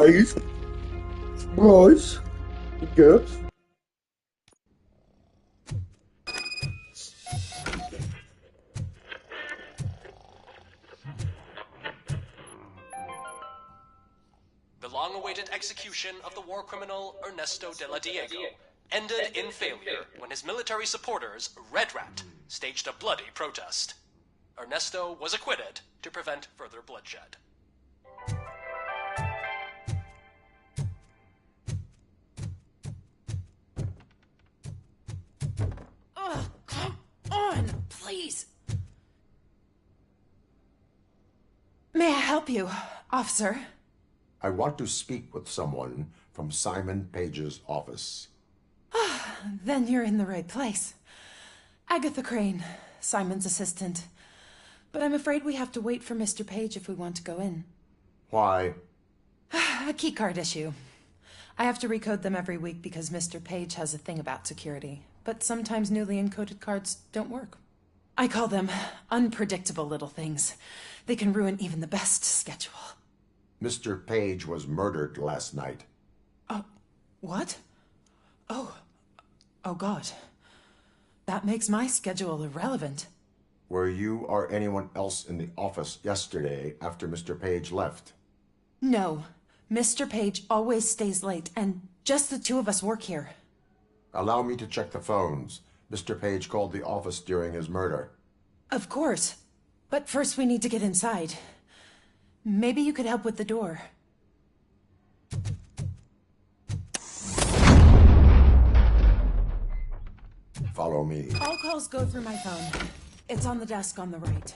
Guys, guys, get. The long-awaited execution of the war criminal Ernesto de la Diego ended in failure when his military supporters, Red Rat, staged a bloody protest. Ernesto was acquitted to prevent further bloodshed. Oh, come on, please. May I help you, officer? I want to speak with someone from Simon Page's office. Then you're in the right place. Agatha Crane, Simon's assistant. But I'm afraid we have to wait for Mr. Page if we want to go in. Why? A keycard issue. I have to recode them every week because Mr. Page has a thing about security. But sometimes newly encoded cards don't work. I call them unpredictable little things. They can ruin even the best schedule. Mr. Page was murdered last night. What? Oh God. That makes my schedule irrelevant. Were you or anyone else in the office yesterday after Mr. Page left? No. Mr. Page always stays late, and just the two of us work here. Allow me to check the phones. Mr. Page called the office during his murder. Of course. But first we need to get inside. Maybe you could help with the door. Follow me. All calls go through my phone. It's on the desk on the right.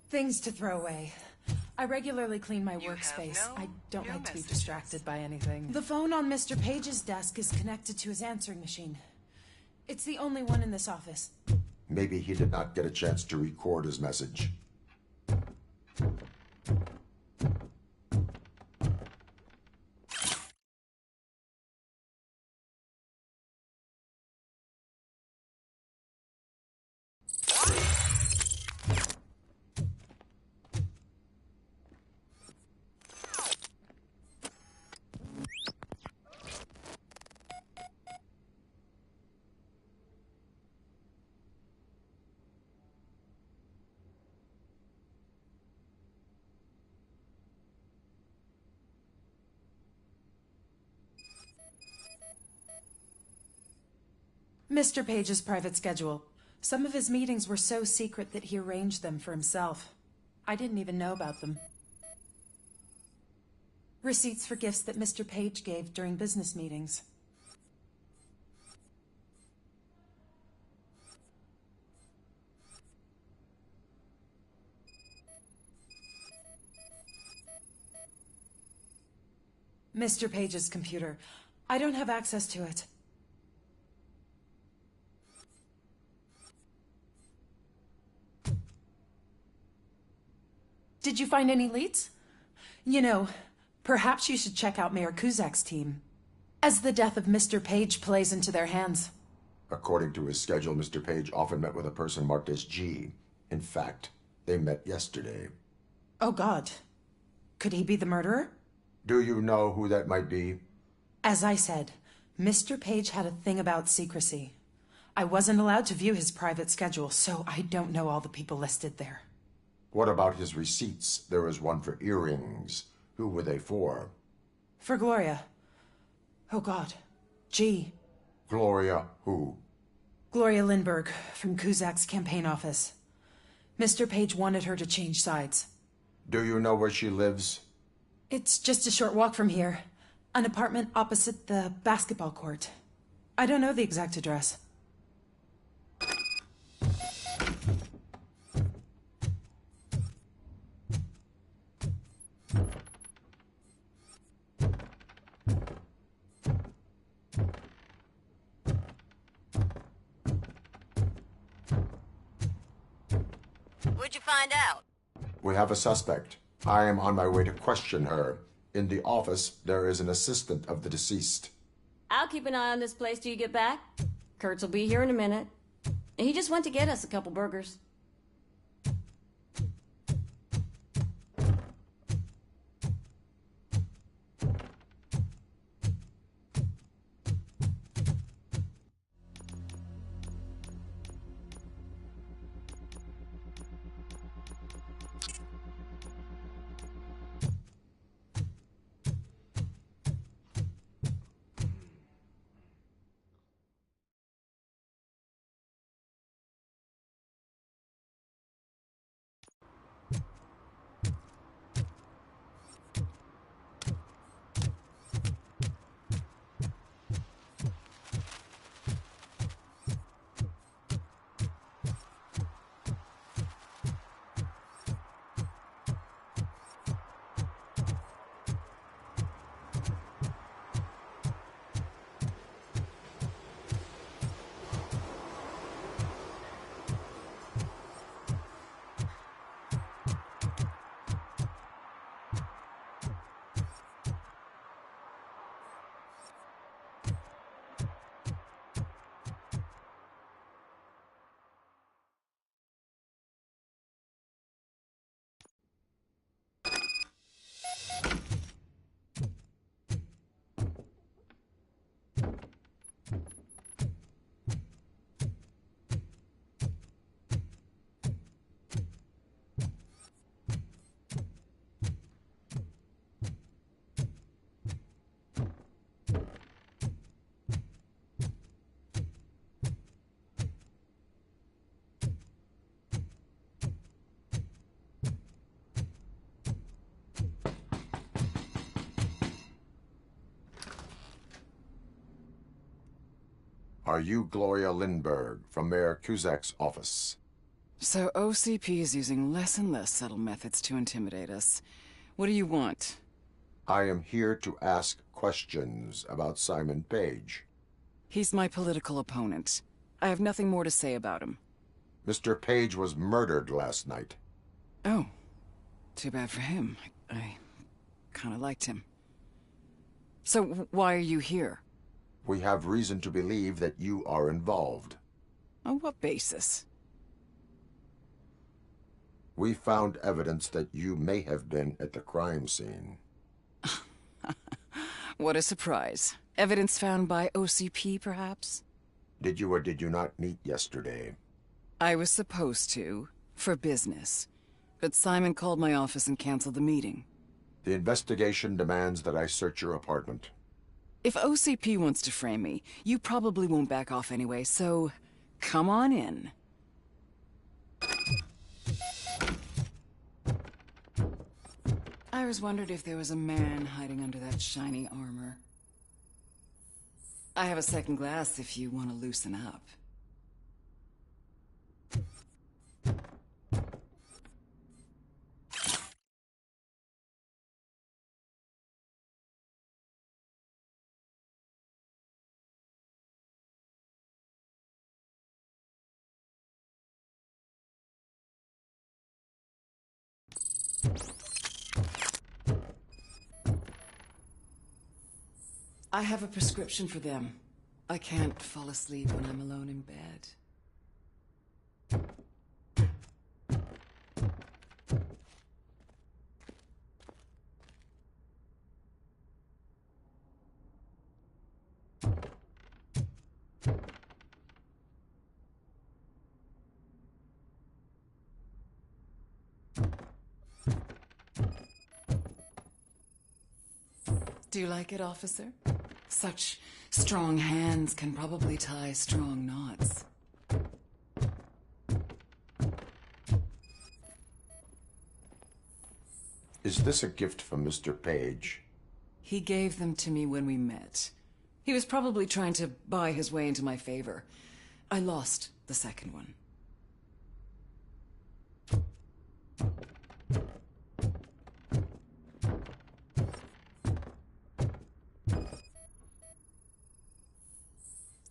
Things to throw away. I regularly clean my workspace. I don't like to be distracted by anything. The phone on Mr. Page's desk is connected to his answering machine. It's the only one in this office. Maybe he did not get a chance to record his message. Mr. Page's private schedule. Some of his meetings were so secret that he arranged them for himself. I didn't even know about them. Receipts for gifts that Mr. Page gave during business meetings. Mr. Page's computer. I don't have access to it. Did you find any leads? You know, perhaps you should check out Mayor Kuzak's team, as the death of Mr. Page plays into their hands. According to his schedule, Mr. Page often met with a person marked as G. In fact, they met yesterday. Oh God. Could he be the murderer? Do you know who that might be? As I said, Mr. Page had a thing about secrecy. I wasn't allowed to view his private schedule, so I don't know all the people listed there. What about his receipts? There was one for earrings. Who were they for? For Gloria. Oh God. G. Gloria who? Gloria Lindbergh, from Kuzak's campaign office. Mr. Page wanted her to change sides. Do you know where she lives? It's just a short walk from here. An apartment opposite the basketball court. I don't know the exact address. What'd you find out? We have a suspect. I am on my way to question her. In the office, there is an assistant of the deceased. I'll keep an eye on this place till you get back. Kurtz will be here in a minute. He just went to get us a couple burgers. Are you Gloria Lindbergh from Mayor Cusack's office? So OCP is using less and less subtle methods to intimidate us. What do you want? I am here to ask questions about Simon Page. He's my political opponent. I have nothing more to say about him. Mr. Page was murdered last night. Oh, too bad for him. I kind of liked him. So why are you here? We have reason to believe that you are involved. On what basis? We found evidence that you may have been at the crime scene. What a surprise. Evidence found by OCP, perhaps? Did you or did you not meet yesterday? I was supposed to, for business. But Simon called my office and canceled the meeting. The investigation demands that I search your apartment. If OCP wants to frame me, you probably won't back off anyway, so come on in. I was wondering if there was a man hiding under that shiny armor. I have a second glass if you want to loosen up. I have a prescription for them. I can't fall asleep when I'm alone in bed. Do you like it, officer? Such strong hands can probably tie strong knots. Is this a gift from Mr. Page? He gave them to me when we met. He was probably trying to buy his way into my favor. I lost the second one.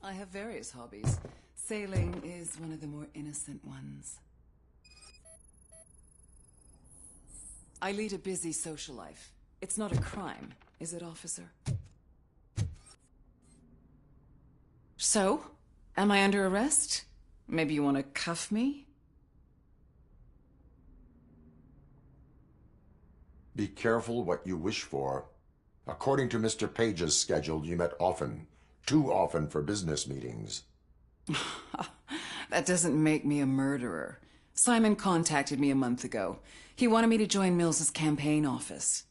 I have various hobbies. Sailing is one of the more innocent ones. I lead a busy social life. It's not a crime, is it, officer? So, Am I under arrest? Maybe you want to cuff me? Be careful what you wish for. According to Mr. Page's schedule, you met often. Too often for business meetings. That doesn't make me a murderer. Simon contacted me a month ago. He wanted me to join Mills's campaign office.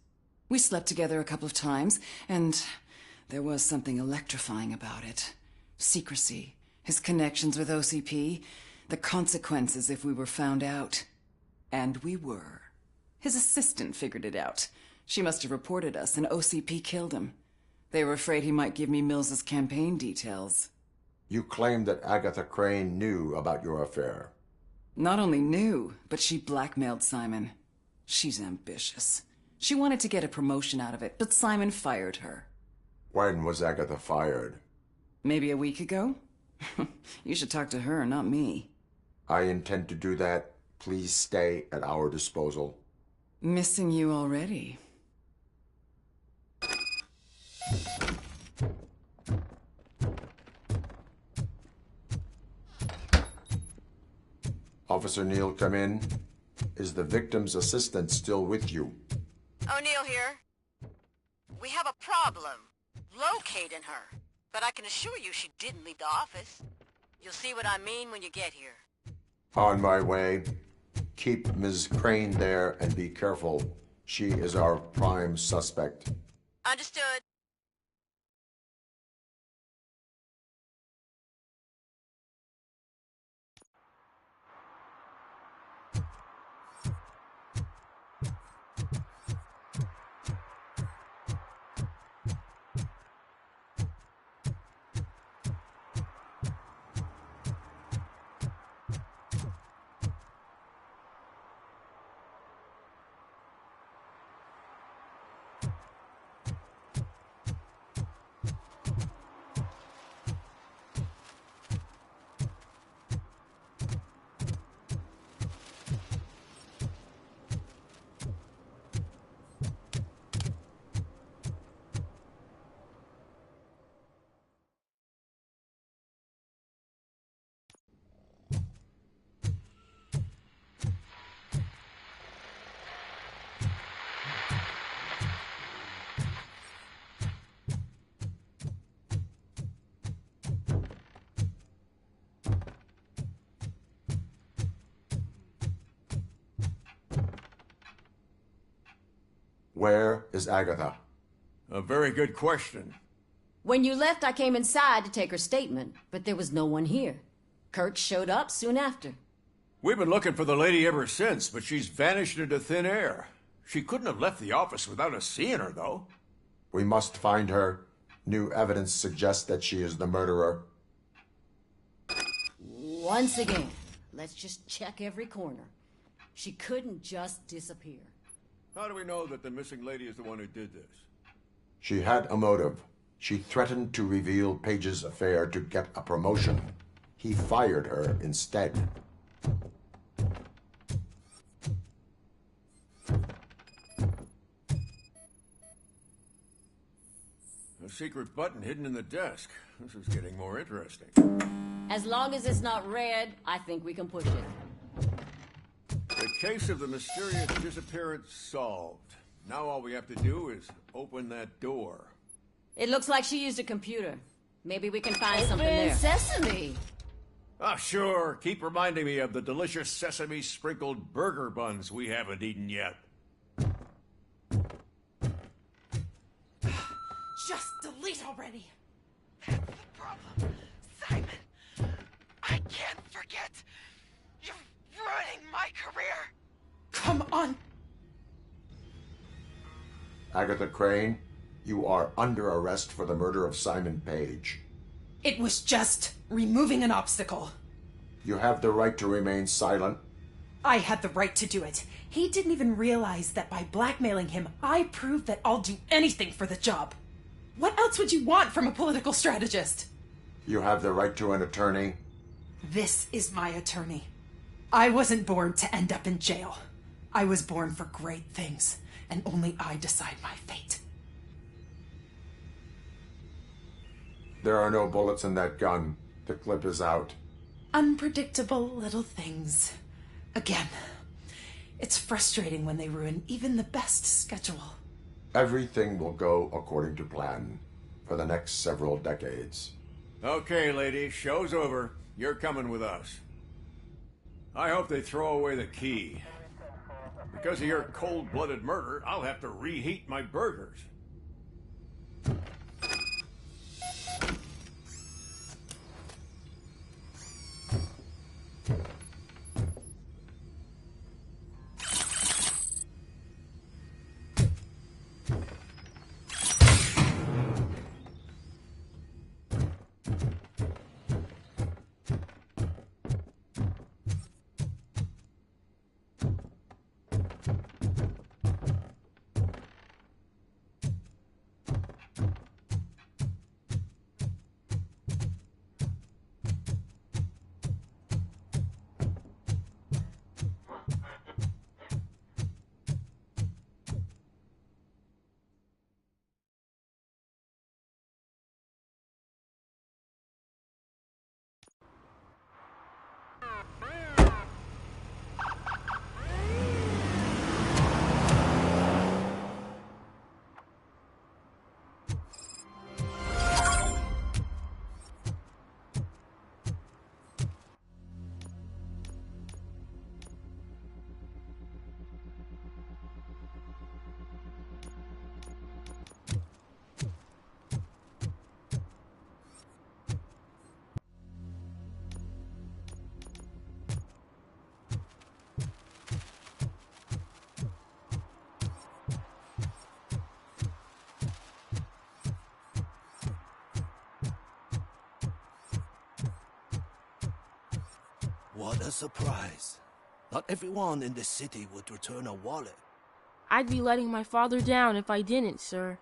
We slept together a couple of times, and there was something electrifying about it. Secrecy, his connections with OCP, the consequences if we were found out. And we were. His assistant figured it out. She must have reported us, and OCP killed him. They were afraid he might give me Mills's campaign details. You claimed that Agatha Crane knew about your affair. Not only knew, but she blackmailed Simon. She's ambitious. She wanted to get a promotion out of it, but Simon fired her. When was Agatha fired? Maybe a week ago? You should talk to her, not me. I intend to do that. Please stay at our disposal. Missing you already. Officer Neal, come in. Is the victim's assistant still with you? O'Neill here. We have a problem locating her, but I can assure you she didn't leave the office. You'll see what I mean when you get here. On my way. Keep Ms. Crane there and be careful. She is our prime suspect. Understood. Where is Agatha? A very good question. When you left, I came inside to take her statement, but there was no one here. Kurt showed up soon after. We've been looking for the lady ever since, but she's vanished into thin air. She couldn't have left the office without us seeing her, though. We must find her. New evidence suggests that she is the murderer. Once again, let's just check every corner. She couldn't just disappear. How do we know that the missing lady is the one who did this? She had a motive. She threatened to reveal Page's affair to get a promotion. He fired her instead. A secret button hidden in the desk. This is getting more interesting. As long as it's not red, I think we can push it. The case of the mysterious disappearance solved. Now all we have to do is open that door. It looks like she used a computer. Maybe we can find something there. Sesame! Ah, sure. Keep reminding me of the delicious sesame-sprinkled burger buns we haven't eaten yet. Just delete already. That's the problem, Simon. I can't forget. You're ruining my career. Come on. Agatha Crane, you are under arrest for the murder of Simon Page. It was just removing an obstacle. You have the right to remain silent. I had the right to do it. He didn't even realize that by blackmailing him, I proved that I'll do anything for the job. What else would you want from a political strategist? You have the right to an attorney. This is my attorney. I wasn't born to end up in jail. I was born for great things, and only I decide my fate. There are no bullets in that gun. The clip is out. Unpredictable little things. Again. It's frustrating when they ruin even the best schedule. Everything will go according to plan for the next several decades. Okay, lady, show's over. You're coming with us. I hope they throw away the key. Because of your cold-blooded murder, I'll have to reheat my burgers. What a surprise. Not everyone in the city would return a wallet. I'd be letting my father down if I didn't, sir.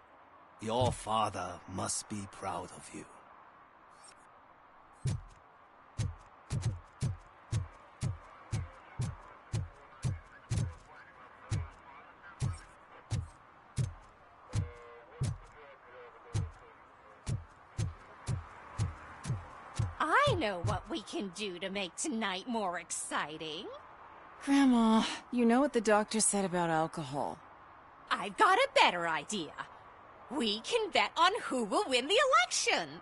Your father must be proud of you. I know what we can do to make tonight more exciting. Grandma, you know what the doctor said about alcohol. I've got a better idea. We can bet on who will win the election.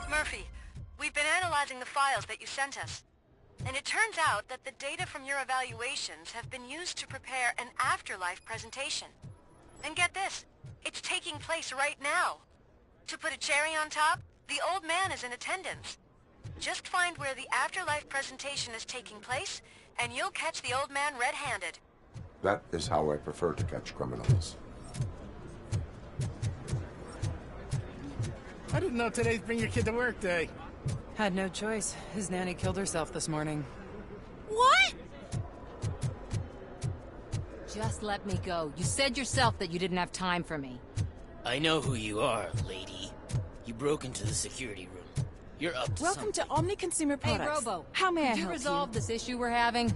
Murphy, we've been analyzing the files that you sent us. And it turns out that the data from your evaluations have been used to prepare an afterlife presentation. And get this, it's taking place right now. To put a cherry on top, the old man is in attendance. Just find where the afterlife presentation is taking place, and you'll catch the old man red-handed. That is how I prefer to catch criminals. I didn't know today's Bring Your Kid to Work Day. Had no choice. His nanny killed herself this morning. What? Just let me go. You said yourself that you didn't have time for me. I know who you are, lady. You broke into the security room. You're up to Welcome something. to Omni Consumer Products. Hey, Robo. How may I Could you help resolve you? this issue we're having?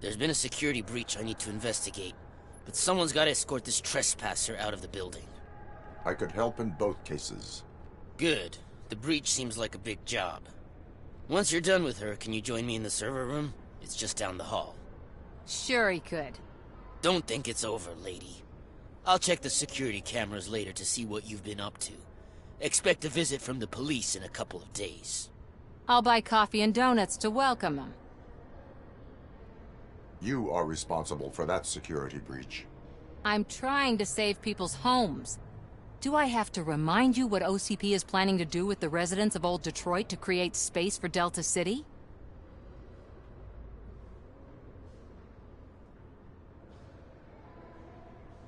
There's been a security breach I need to investigate, but someone's got to escort this trespasser out of the building. I could help in both cases. Good. The breach seems like a big job. Once you're done with her, can you join me in the server room? It's just down the hall. Sure he could. Don't think it's over, lady. I'll check the security cameras later to see what you've been up to. Expect a visit from the police in a couple of days. I'll buy coffee and donuts to welcome him. You are responsible for that security breach. I'm trying to save people's homes. Do I have to remind you what OCP is planning to do with the residents of Old Detroit to create space for Delta City?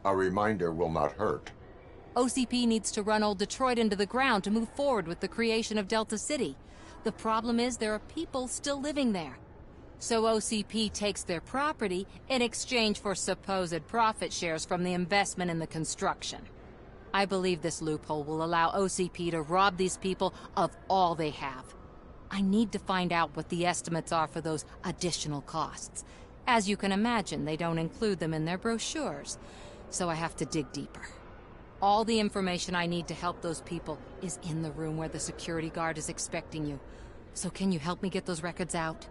A reminder will not hurt. OCP needs to run Old Detroit into the ground to move forward with the creation of Delta City. The problem is there are people still living there. So OCP takes their property in exchange for supposed profit shares from the investment in the construction. I believe this loophole will allow OCP to rob these people of all they have. I need to find out what the estimates are for those additional costs. As you can imagine, they don't include them in their brochures, so I have to dig deeper. All the information I need to help those people is in the room where the security guard is expecting you. So can you help me get those records out?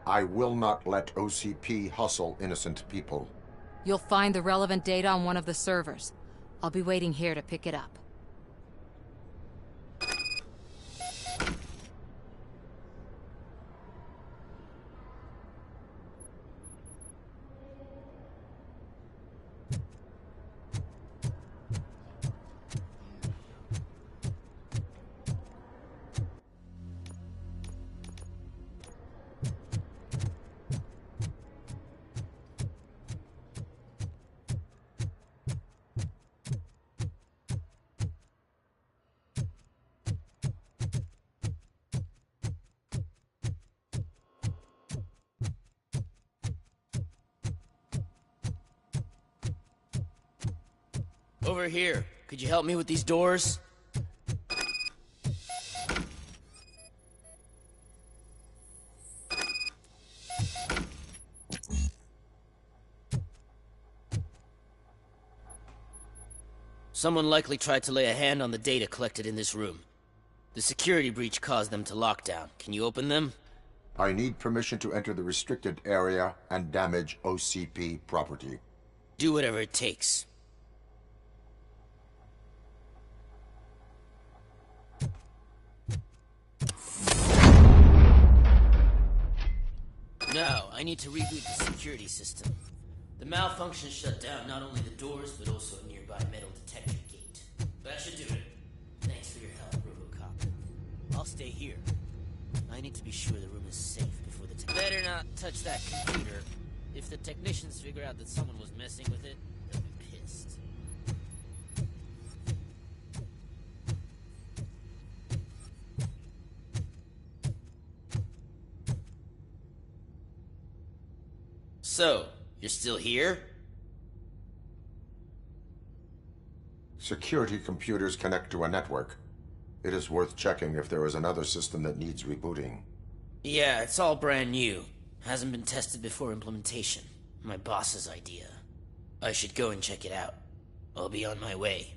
I will not let OCP hustle innocent people. You'll find the relevant data on one of the servers. I'll be waiting here to pick it up. Over here. Could you help me with these doors? Someone likely tried to lay a hand on the data collected in this room. The security breach caused them to lock down. Can you open them? I need permission to enter the restricted area and damage OCP property. Do whatever it takes. Now, I need to reboot the security system. The malfunction shut down not only the doors, but also a nearby metal detector gate. That should do it. Thanks for your help, RoboCop. I'll stay here. I need to be sure the room is safe before the Better not touch that computer. If the technicians figure out that someone was messing with it, they'll be pissed. So, you're still here? Security computers connect to a network. It is worth checking if there is another system that needs rebooting. Yeah, it's all brand new. Hasn't been tested before implementation. My boss's idea. I should go and check it out. I'll be on my way.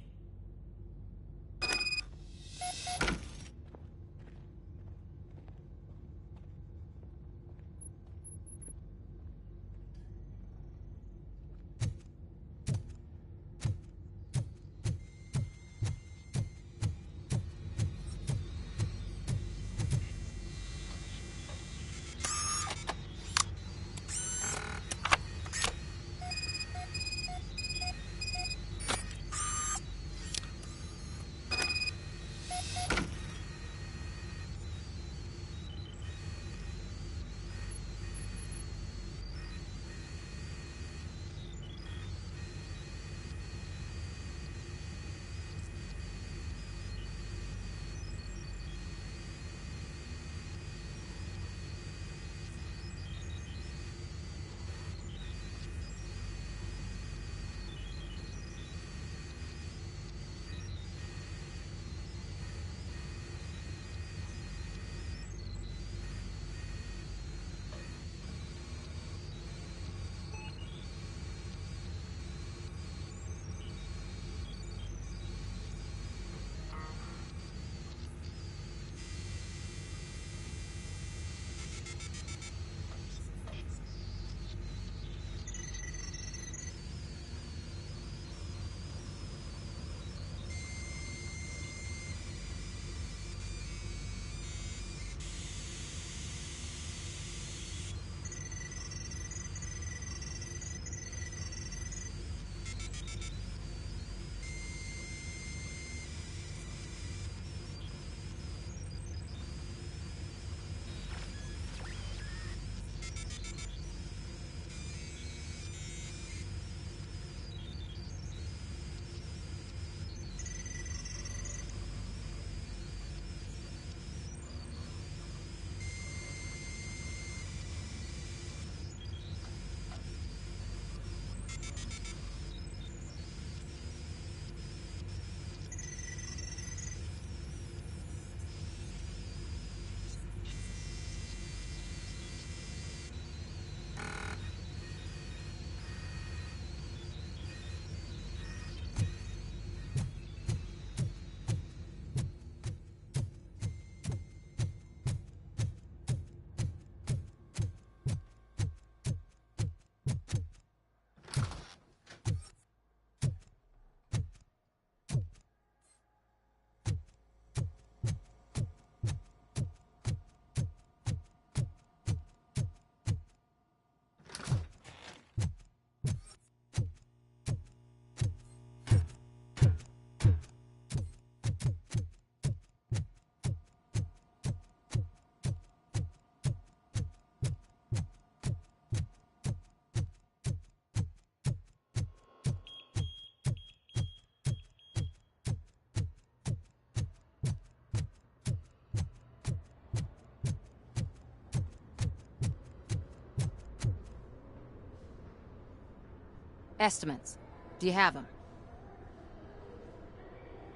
Estimates. Do you have them?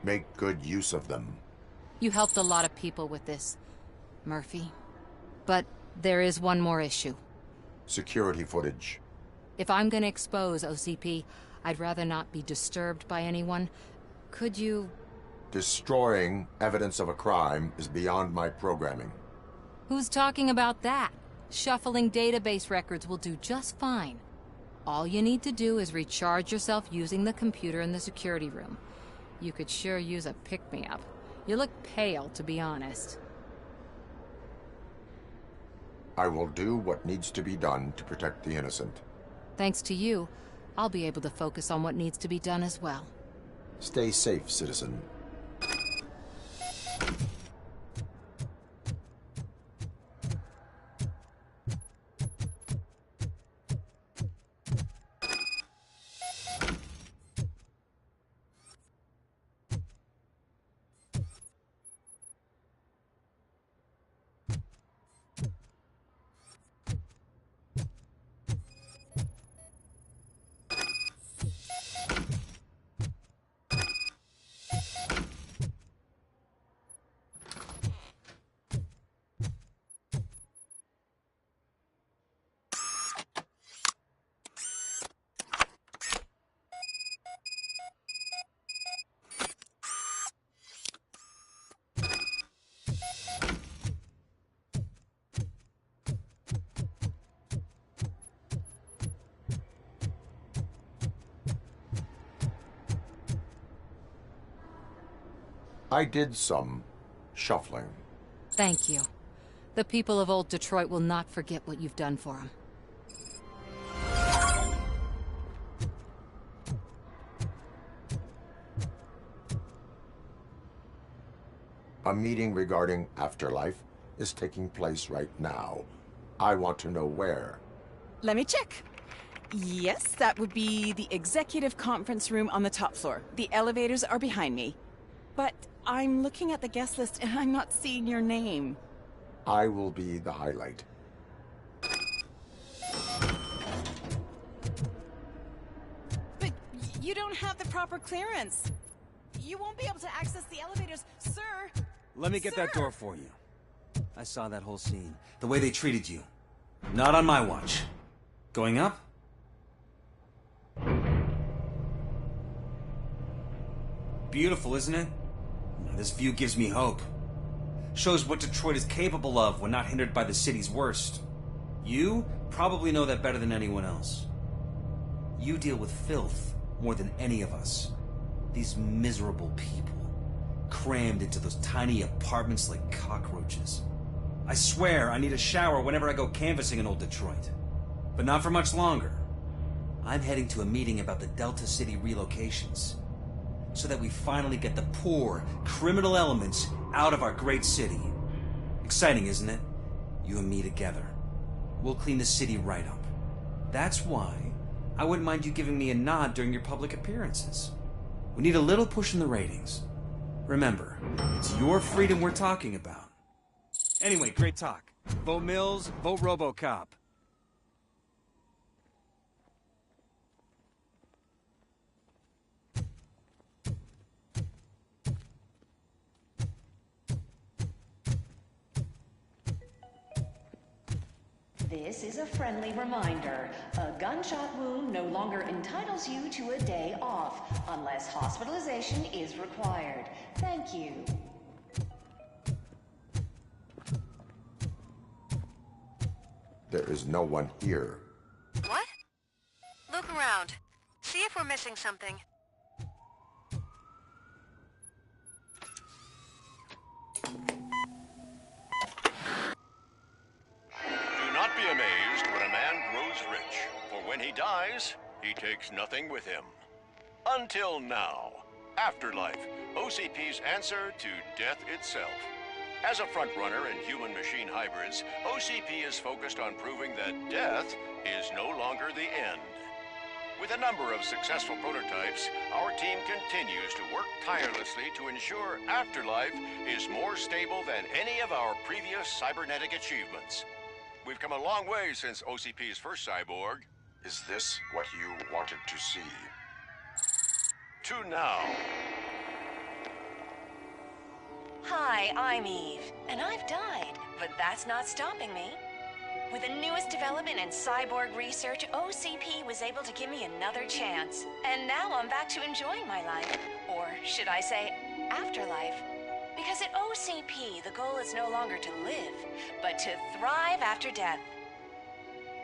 Make good use of them. You helped a lot of people with this, Murphy. But there is one more issue. Security footage. If I'm gonna expose OCP, I'd rather not be disturbed by anyone. Could you... Destroying evidence of a crime is beyond my programming. Who's talking about that? Shuffling database records will do just fine. All you need to do is recharge yourself using the computer in the security room. You could sure use a pick-me-up. You look pale, to be honest. I will do what needs to be done to protect the innocent. Thanks to you, I'll be able to focus on what needs to be done as well. Stay safe, citizen. I did some shuffling. Thank you. The people of Old Detroit will not forget what you've done for them. A meeting regarding afterlife is taking place right now. I want to know where. Let me check. Yes, that would be the executive conference room on the top floor. The elevators are behind me. But I'm looking at the guest list and I'm not seeing your name. I will be the highlight. But you don't have the proper clearance. You won't be able to access the elevators, sir. Let me get that door for you. I saw that whole scene. The way they treated you. Not on my watch. Going up? Beautiful, isn't it? This view gives me hope. Shows what Detroit is capable of when not hindered by the city's worst. You probably know that better than anyone else. You deal with filth more than any of us. These miserable people, crammed into those tiny apartments like cockroaches. I swear I need a shower whenever I go canvassing in old Detroit. But not for much longer. I'm heading to a meeting about the Delta City relocations, so that we finally get the poor, criminal elements out of our great city. Exciting, isn't it? You and me together. We'll clean the city right up. That's why I wouldn't mind you giving me a nod during your public appearances. We need a little push in the ratings. Remember, it's your freedom we're talking about. Anyway, great talk. Vote Mills, vote RoboCop. This is a friendly reminder. A gunshot wound no longer entitles you to a day off, unless hospitalization is required. Thank you. There is no one here. What? Look around. See if we're missing something. Do not be amazed when a man grows rich, for when he dies, he takes nothing with him. Until now. Afterlife, OCP's answer to death itself. As a frontrunner in human-machine hybrids, OCP is focused on proving that death is no longer the end. With a number of successful prototypes, our team continues to work tirelessly to ensure Afterlife is more stable than any of our previous cybernetic achievements. We've come a long way since OCP's first cyborg. Is this what you wanted to see? To now. Hi, I'm Eve, and I've died, but that's not stopping me. With the newest development in cyborg research, OCP was able to give me another chance. And now I'm back to enjoying my life. Or should I say, afterlife. Because at OCP, the goal is no longer to live, but to thrive after death.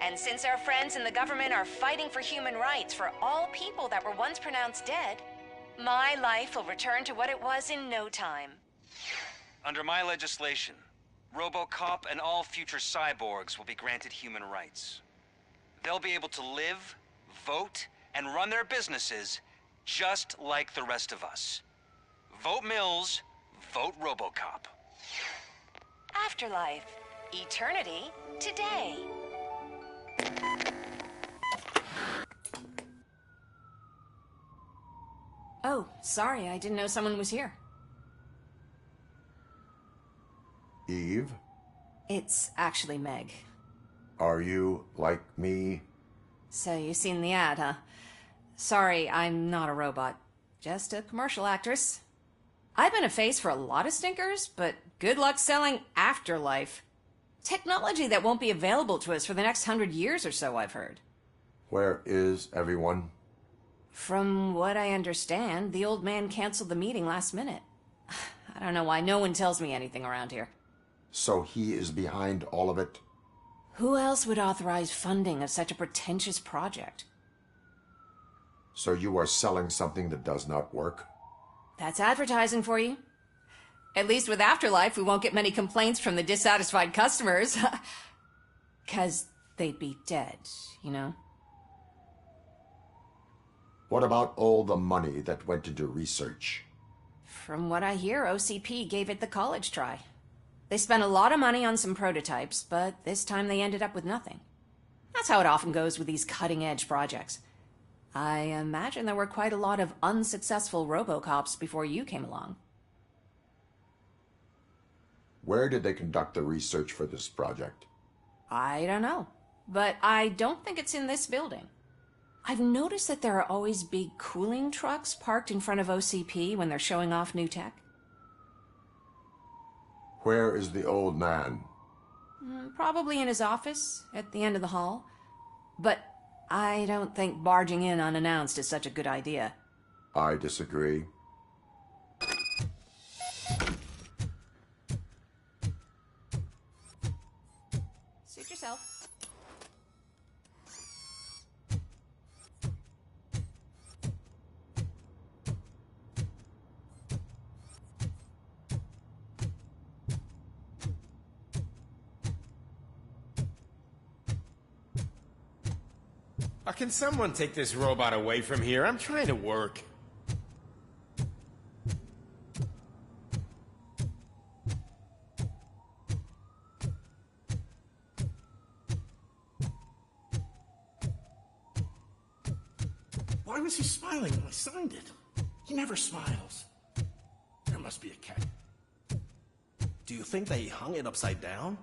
And since our friends in the government are fighting for human rights for all people that were once pronounced dead, my life will return to what it was in no time. Under my legislation, RoboCop and all future cyborgs will be granted human rights. They'll be able to live, vote, and run their businesses just like the rest of us. Vote Mills, vote RoboCop. Afterlife. Eternity. Today. Oh, sorry, I didn't know someone was here. Eve, It's actually Meg. are you like me? So you've seen the ad, huh? Sorry, I'm not a robot. Just a commercial actress. I've been a face for a lot of stinkers, but good luck selling Afterlife. Technology that won't be available to us for the next 100 years or so, I've heard. Where is everyone? From what I understand, the old man canceled the meeting last minute. I don't know why no one tells me anything around here. So he is behind all of it? Who else would authorize funding of such a pretentious project? So you are selling something that does not work? That's advertising for you. At least with Afterlife, we won't get many complaints from the dissatisfied customers. 'Cause they'd be dead, you know? What about all the money that went into research? From what I hear, OCP gave it the college try. They spent a lot of money on some prototypes, but this time they ended up with nothing. That's how it often goes with these cutting-edge projects. I imagine there were quite a lot of unsuccessful RoboCops before you came along. Where did they conduct the research for this project? I don't know, but I don't think it's in this building. I've noticed that there are always big cooling trucks parked in front of OCP when they're showing off new tech. Where is the old man? Probably in his office, at the end of the hall. But I don't think barging in unannounced is such a good idea. I disagree. Suit yourself. Can someone take this robot away from here? I'm trying to work. Why was he smiling when I signed it? He never smiles. There must be a cat. Do you think they hung it upside down?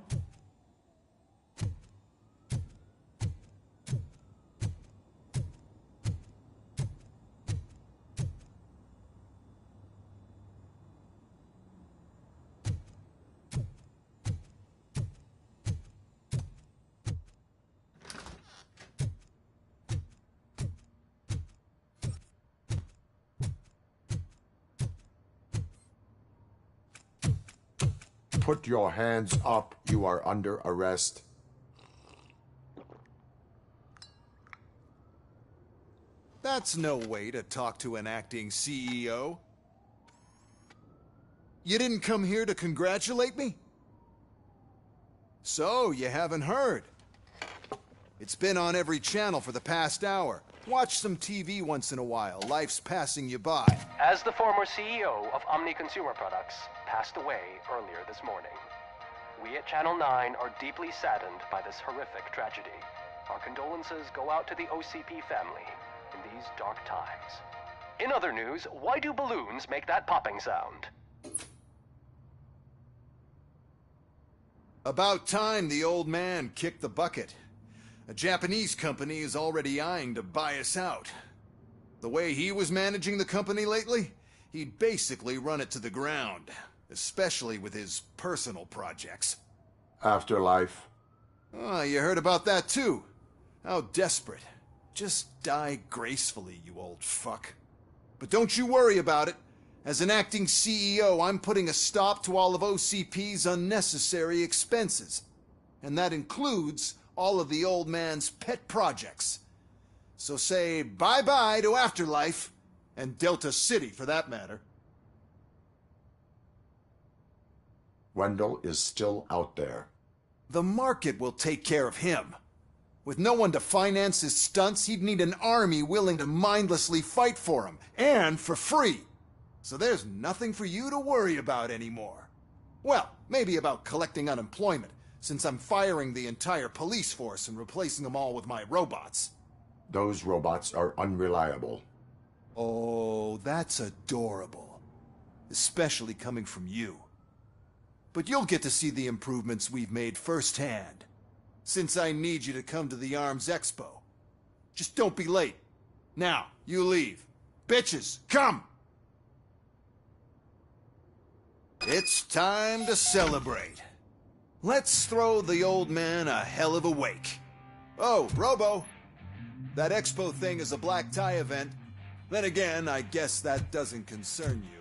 Put your hands up. You are under arrest. That's no way to talk to an acting CEO. You didn't come here to congratulate me? So, you haven't heard. It's been on every channel for the past hour. Watch some TV once in a while. Life's passing you by. As the former CEO of Omni Consumer Products passed away earlier this morning, we at Channel 9 are deeply saddened by this horrific tragedy. Our condolences go out to the OCP family in these dark times. In other news, why do balloons make that popping sound? About time the old man kicked the bucket. A Japanese company is already eyeing to buy us out. The way he was managing the company lately, he'd basically run it to the ground, especially with his personal projects. Afterlife. Oh, you heard about that too. How desperate. Just die gracefully, you old fuck. But don't you worry about it. As an acting CEO, I'm putting a stop to all of OCP's unnecessary expenses. And that includes all of the old man's pet projects. So say bye-bye to Afterlife, and Delta City for that matter. Wendell is still out there. The market will take care of him. With no one to finance his stunts, he'd need an army willing to mindlessly fight for him, and for free. So there's nothing for you to worry about anymore. Well, maybe about collecting unemployment, since I'm firing the entire police force and replacing them all with my robots. Those robots are unreliable. Oh, that's adorable. Especially coming from you. But you'll get to see the improvements we've made firsthand. Since I need you to come to the Arms Expo. Just don't be late. Now, you leave. Bitches, come! It's time to celebrate. Let's throw the old man a hell of a wake. Oh, Robo! That expo thing is a black tie event. Then again, I guess that doesn't concern you.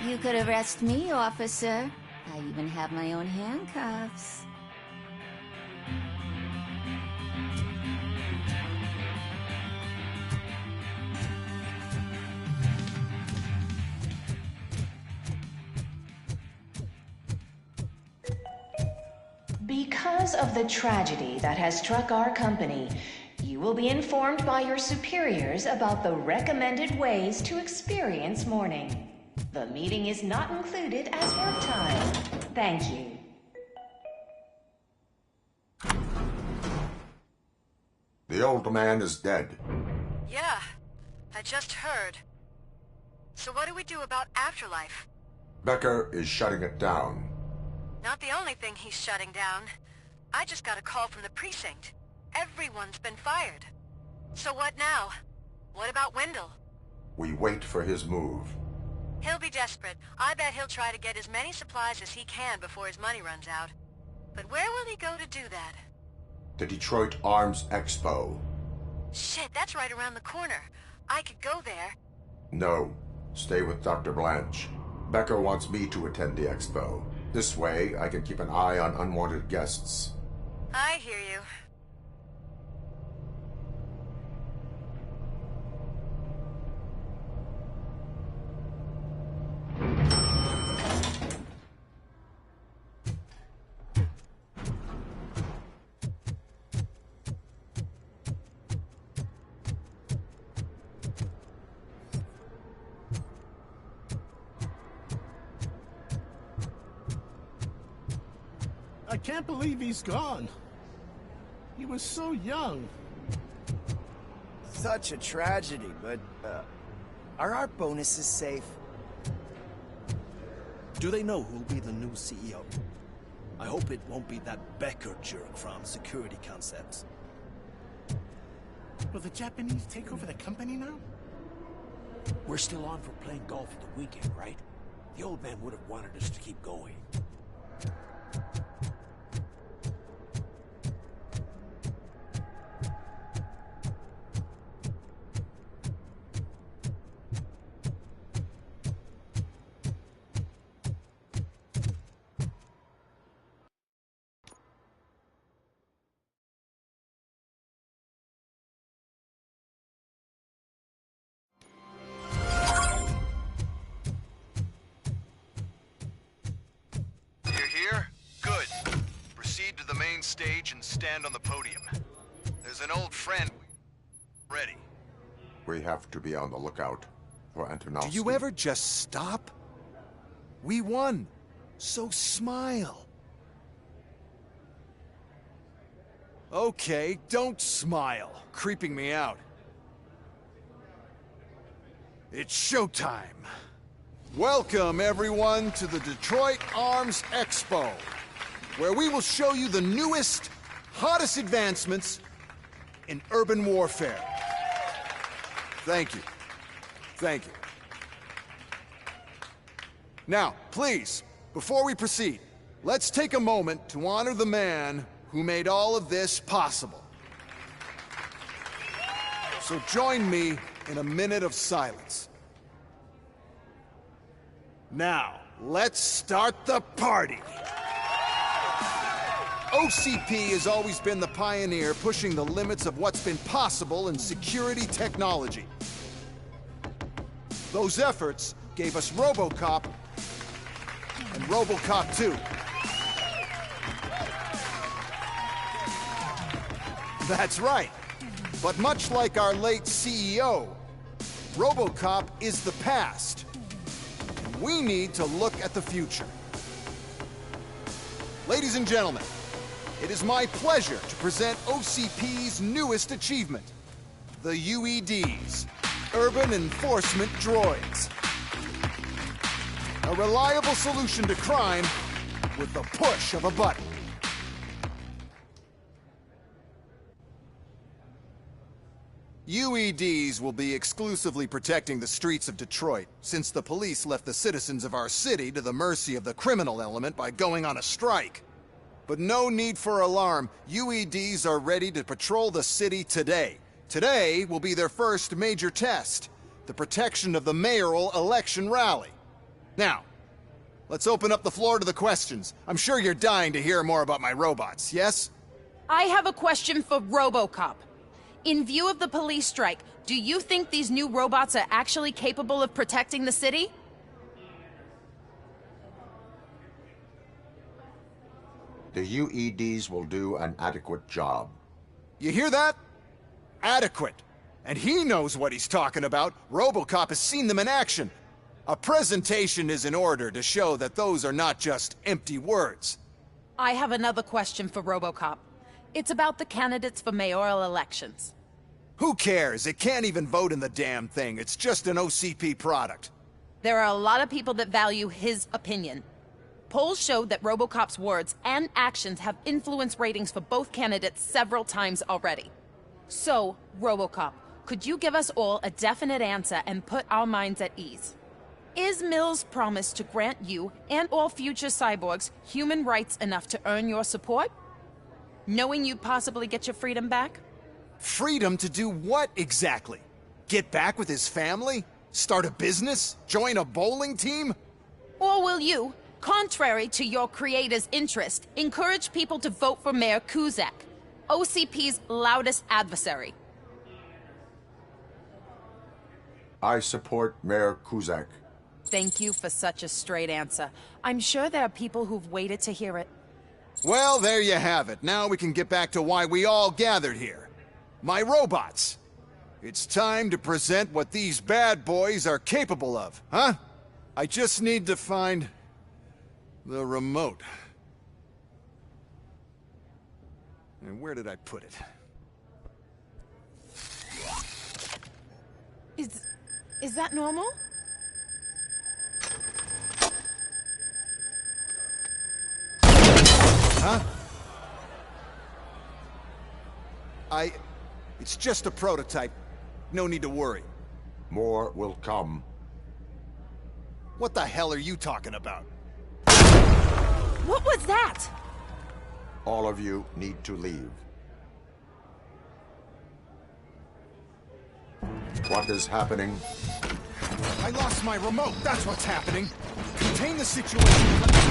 You could arrest me, officer. I even have my own handcuffs. Because of the tragedy that has struck our company, you will be informed by your superiors about the recommended ways to experience mourning. The meeting is not included as work time. Thank you. The old man is dead. Yeah, I just heard. So what do we do about Afterlife? Becker is shutting it down. Not the only thing he's shutting down. I just got a call from the precinct. Everyone's been fired. So what now? What about Wendell? We wait for his move. He'll be desperate. I bet he'll try to get as many supplies as he can before his money runs out. But where will he go to do that? The Detroit Arms Expo. Shit, that's right around the corner. I could go there. No. Stay with Dr. Blanche. Becker wants me to attend the expo. This way, I can keep an eye on unwanted guests. I hear you. I can't believe he's gone. He was so young. Such a tragedy, but, are our bonuses safe? Do they know who'll be the new CEO? I hope it won't be that Becker jerk from Security Concepts. Will the Japanese take over the company now? We're still on for playing golf at the weekend, right? The old man would have wanted us to keep going. Stage and stand on the podium. There's an old friend ready. We have to be on the lookout for Antonovsky. Do you ever just stop? We won, so smile. Okay, don't smile, creeping me out. It's showtime. Welcome, everyone, to the Detroit Arms Expo, where we will show you the newest, hottest advancements in urban warfare. Thank you. Thank you. Now, please, before we proceed, let's take a moment to honor the man who made all of this possible. So join me in a minute of silence. Now, let's start the party. OCP has always been the pioneer pushing the limits of what's been possible in security technology. Those efforts gave us RoboCop and RoboCop 2. That's right. But much like our late CEO, RoboCop is the past. We need to look at the future. Ladies and gentlemen, it is my pleasure to present OCP's newest achievement, the UEDs, Urban Enforcement Droids. A reliable solution to crime with the push of a button. UEDs will be exclusively protecting the streets of Detroit, since the police left the citizens of our city to the mercy of the criminal element by going on a strike. But no need for alarm. UEDs are ready to patrol the city today. Today will be their first major test, the protection of the mayoral election rally. Now, let's open up the floor to the questions. I'm sure you're dying to hear more about my robots, yes? I have a question for RoboCop. In view of the police strike, do you think these new robots are actually capable of protecting the city? The UEDs will do an adequate job. You hear that? Adequate. And he knows what he's talking about. RoboCop has seen them in action. A presentation is in order to show that those are not just empty words. I have another question for RoboCop. It's about the candidates for mayoral elections. Who cares? It can't even vote in the damn thing. It's just an OCP product. There are a lot of people that value his opinion. Polls showed that RoboCop's words and actions have influenced ratings for both candidates several times already. So, RoboCop, could you give us all a definite answer and put our minds at ease? Is Mills' promise to grant you and all future cyborgs human rights enough to earn your support? Knowing you'd possibly get your freedom back? Freedom to do what exactly? Get back with his family? Start a business? Join a bowling team? Or will you, contrary to your creator's interest, encourage people to vote for Mayor Kuzak, OCP's loudest adversary? I support Mayor Kuzak. Thank you for such a straight answer. I'm sure there are people who've waited to hear it. Well, there you have it. Now we can get back to why we all gathered here. My robots. It's time to present what these bad boys are capable of, huh? I just need to find the remote. And where did I put it? Is that normal? Huh? It's just a prototype. No need to worry. More will come. What the hell are you talking about? What was that? All of you need to leave. What is happening? I lost my remote. That's what's happening. Contain the situation.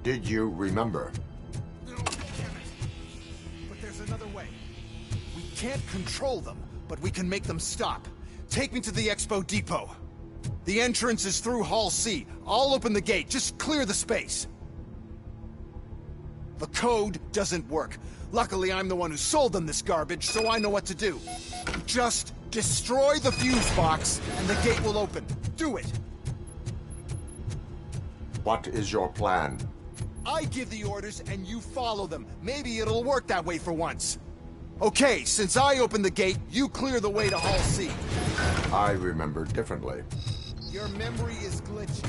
Did you remember? But there's another way. We can't control them, but we can make them stop. Take me to the Expo Depot. The entrance is through Hall C. I'll open the gate. Just clear the space. The code doesn't work. Luckily, I'm the one who sold them this garbage, so I know what to do. Just destroy the fuse box, and the gate will open. Do it! What is your plan? I give the orders, and you follow them. Maybe it'll work that way for once. Okay, since I opened the gate, you clear the way to Hall C. I remember differently. Your memory is glitchy.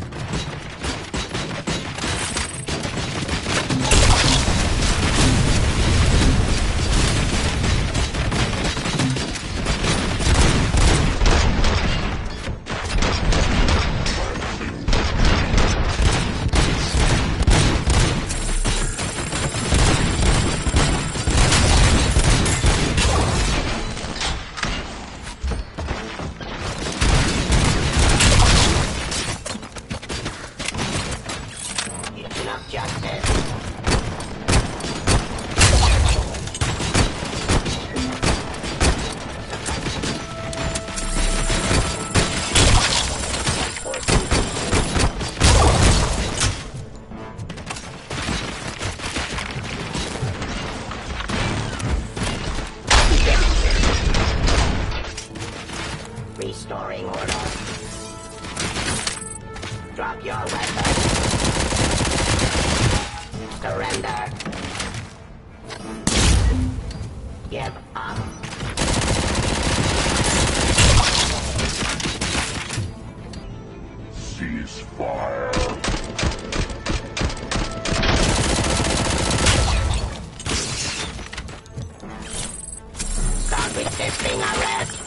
Restoring order. Drop your weapon. Surrender. Give up. Ceasefire. Stop resisting arrest.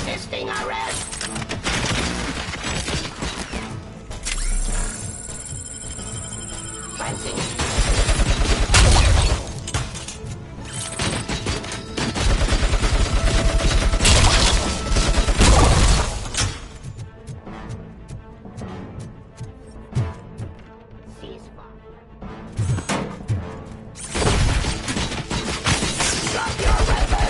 Resisting arrest. Cleansing. Drop your weapon.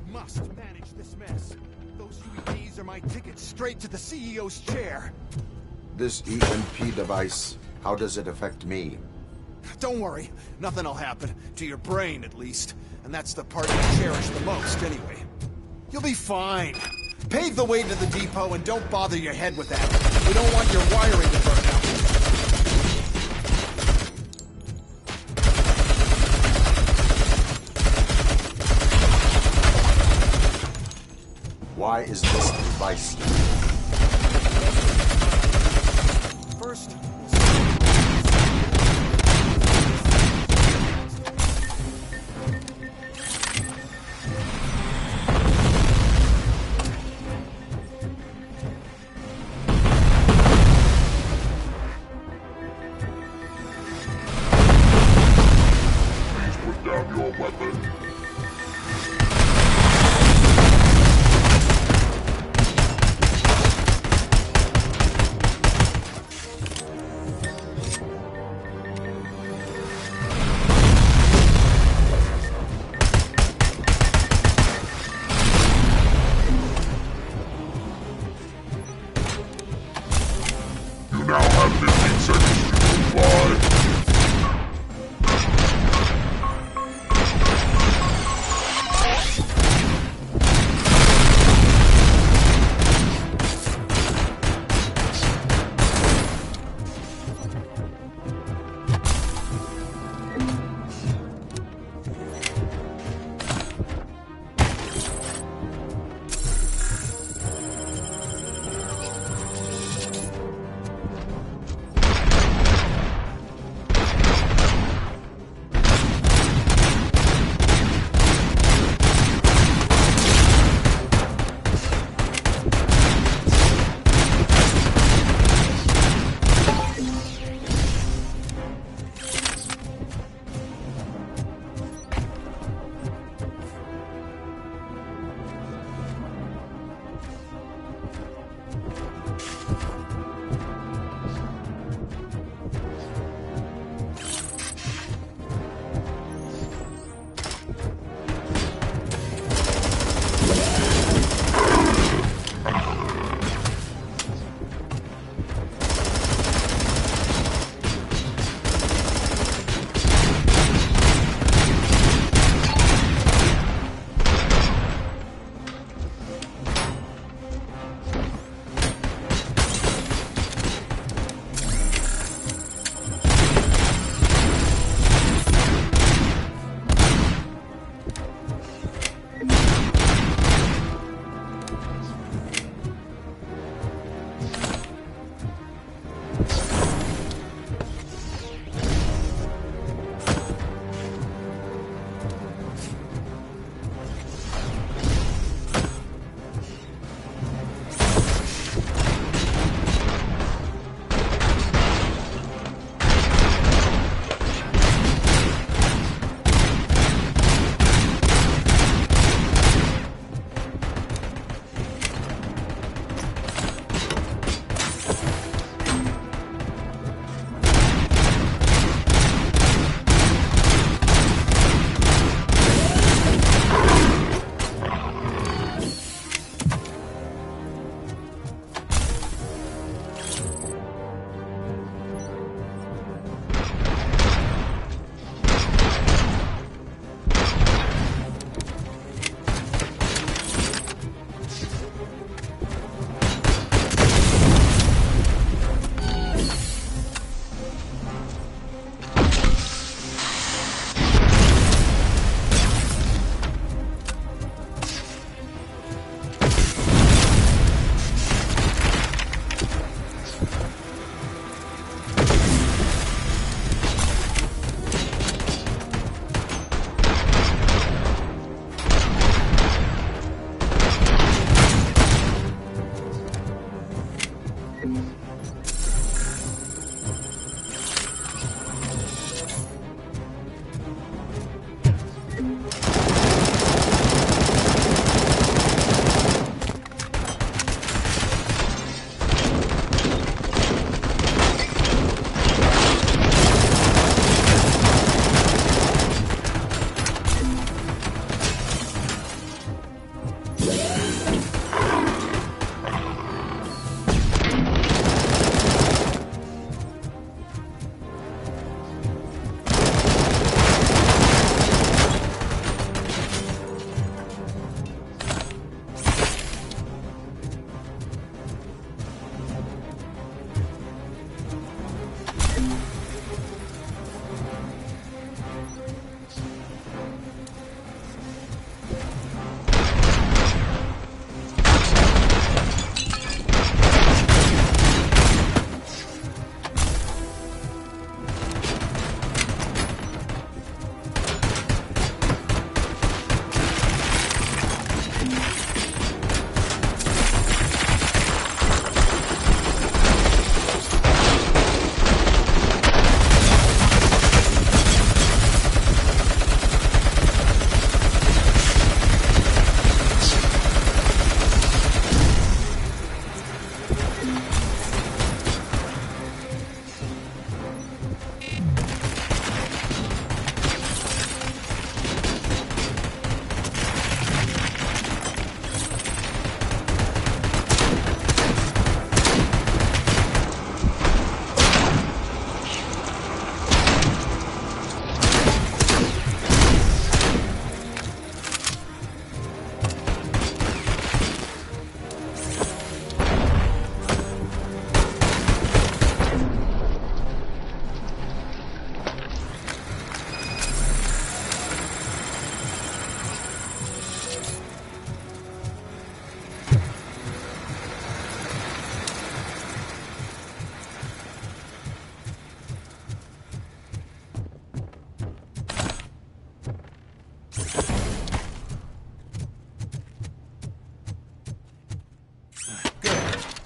We must manage this mess. Those UEVs are my ticket straight to the CEO's chair. This EMP device, how does it affect me? Don't worry, nothing'll happen. To your brain, at least. And that's the part you cherish the most, anyway. You'll be fine. Pave the way to the depot and don't bother your head with that. We don't want your wiring to burn out. Why is this device? First, Please put down your weapon.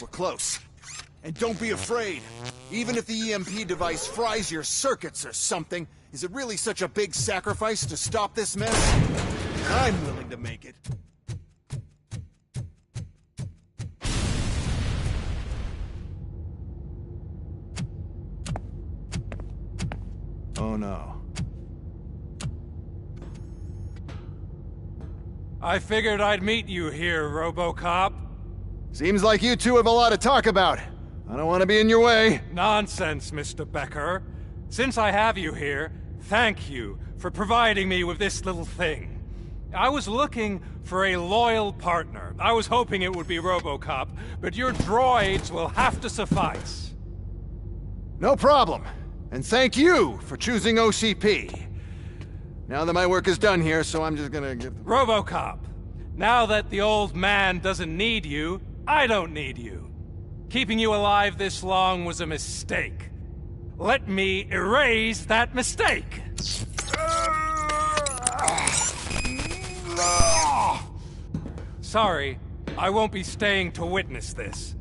We're close. And don't be afraid. Even if the EMP device fries your circuits or something, is it really such a big sacrifice to stop this mess? I'm willing to make it. Oh no. I figured I'd meet you here, RoboCop. Seems like you two have a lot to talk about. I don't want to be in your way. Nonsense, Mr. Becker. Since I have you here, thank you for providing me with this little thing. I was looking for a loyal partner. I was hoping it would be RoboCop, but your droids will have to suffice. No problem. And thank you for choosing OCP. Now that my work is done here, so I'm just gonna get... RoboCop, now that the old man doesn't need you, I don't need you. Keeping you alive this long was a mistake. Let me erase that mistake! Sorry, I won't be staying to witness this.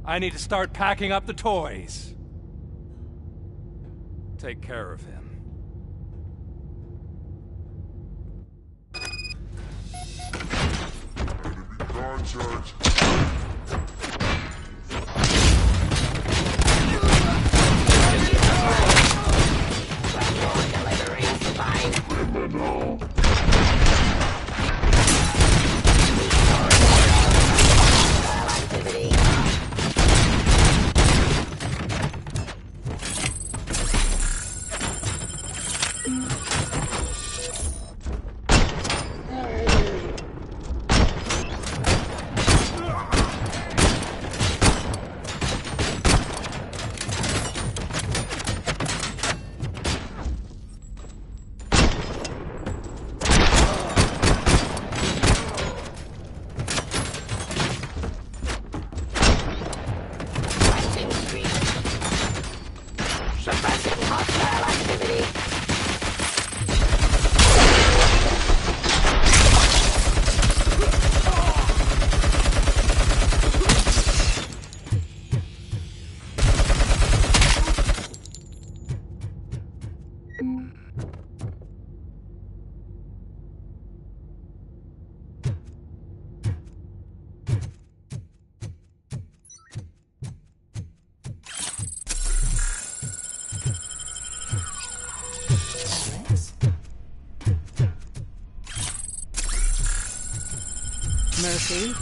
I need to start packing up the toys. Take care of him. Contact. Criminal. Murphy?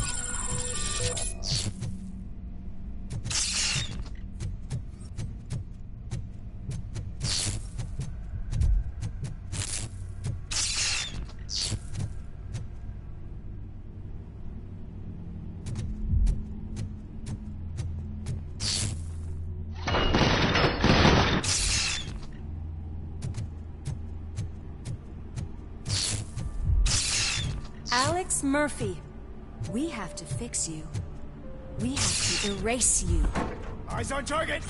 Alex Murphy. We have to fix you. We have to erase you. Eyes on target!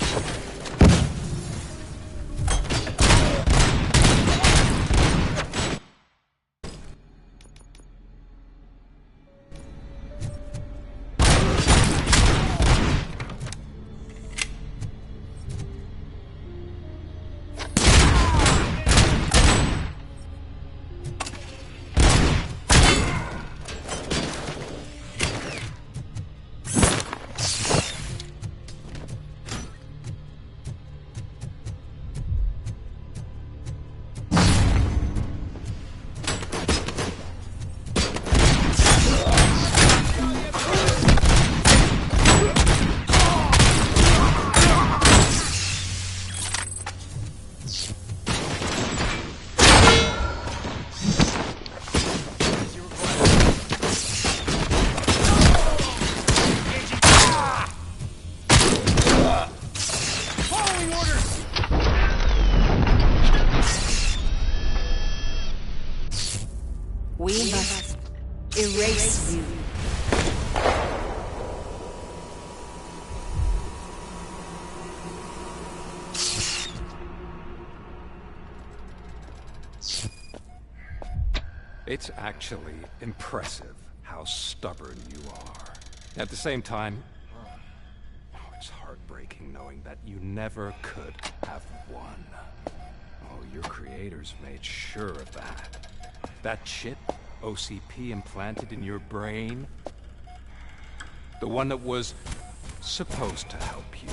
We must erase you. It's actually impressive how stubborn you are. At the same time, heartbreaking knowing that you never could have won. Oh, your creators made sure of that. That chip OCP implanted in your brain, the one that was supposed to help you,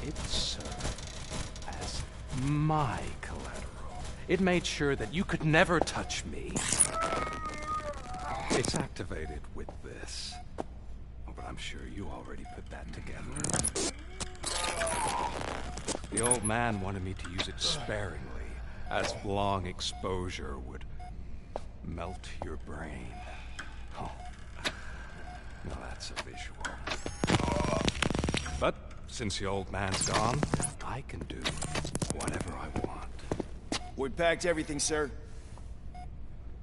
it served as my collateral. It made sure that you could never touch me. It's activated with this. Oh, but I'm sure you already put that together. The old man wanted me to use it sparingly, as long exposure would melt your brain. Oh, now that's a visual. But since the old man's gone, I can do whatever I want. We packed everything, sir.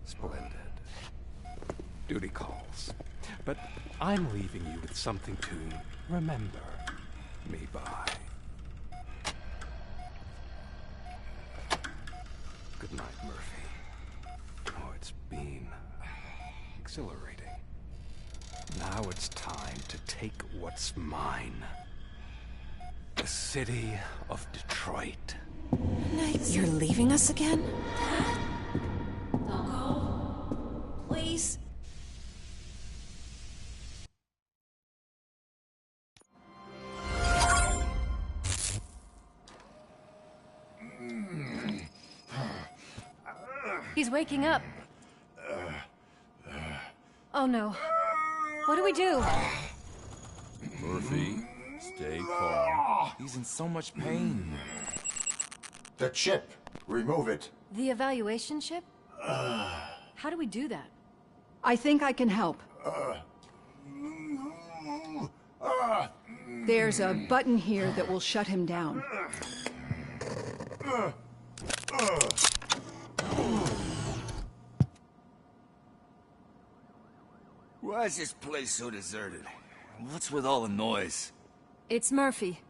Splendid. Duty calls. But I'm leaving you with something to remember me by. Good night, Murphy. Oh, it's been exhilarating. Now it's time to take what's mine. The city of Detroit. You're leaving us again? Don't go. Please. He's waking up. Oh no. What do we do? Murphy, stay calm. He's in so much pain. The chip. Remove it. The evaluation chip? How do we do that? I think I can help. There's a button here that will shut him down. Why is this place so deserted? What's with all the noise? It's Murphy.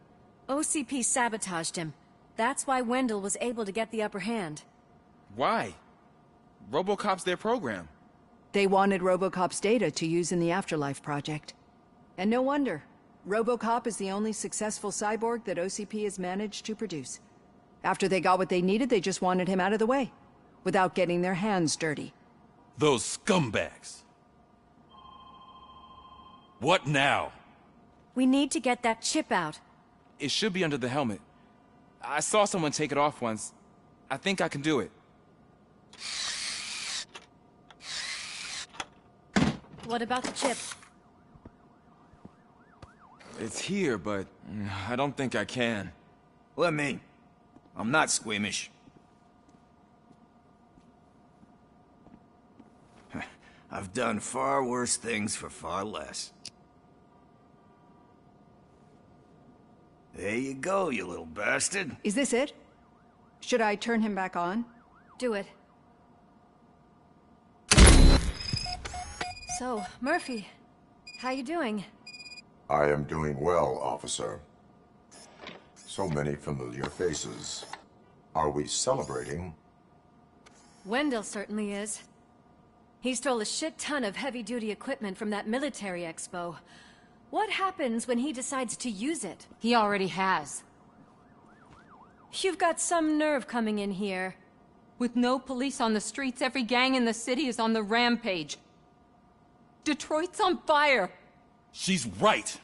OCP sabotaged him. That's why Wendell was able to get the upper hand. Why? RoboCop's their program. They wanted RoboCop's data to use in the Afterlife project. And no wonder. RoboCop is the only successful cyborg that OCP has managed to produce. After they got what they needed, they just wanted him out of the way, without getting their hands dirty. Those scumbags. What now? We need to get that chip out. It should be under the helmet. I saw someone take it off once. I think I can do it. What about the chip? It's here, but I don't think I can. Let me. I'm not squeamish. I've done far worse things for far less. There you go, you little bastard. Is this it? Should I turn him back on? Do it. So, Murphy, how you doing? I am doing well, officer. So many familiar faces. Are we celebrating? Wendell certainly is. He stole a shit ton of heavy-duty equipment from that military expo. What happens when he decides to use it? He already has. You've got some nerve coming in here. With no police on the streets, every gang in the city is on the rampage. Detroit's on fire. She's right.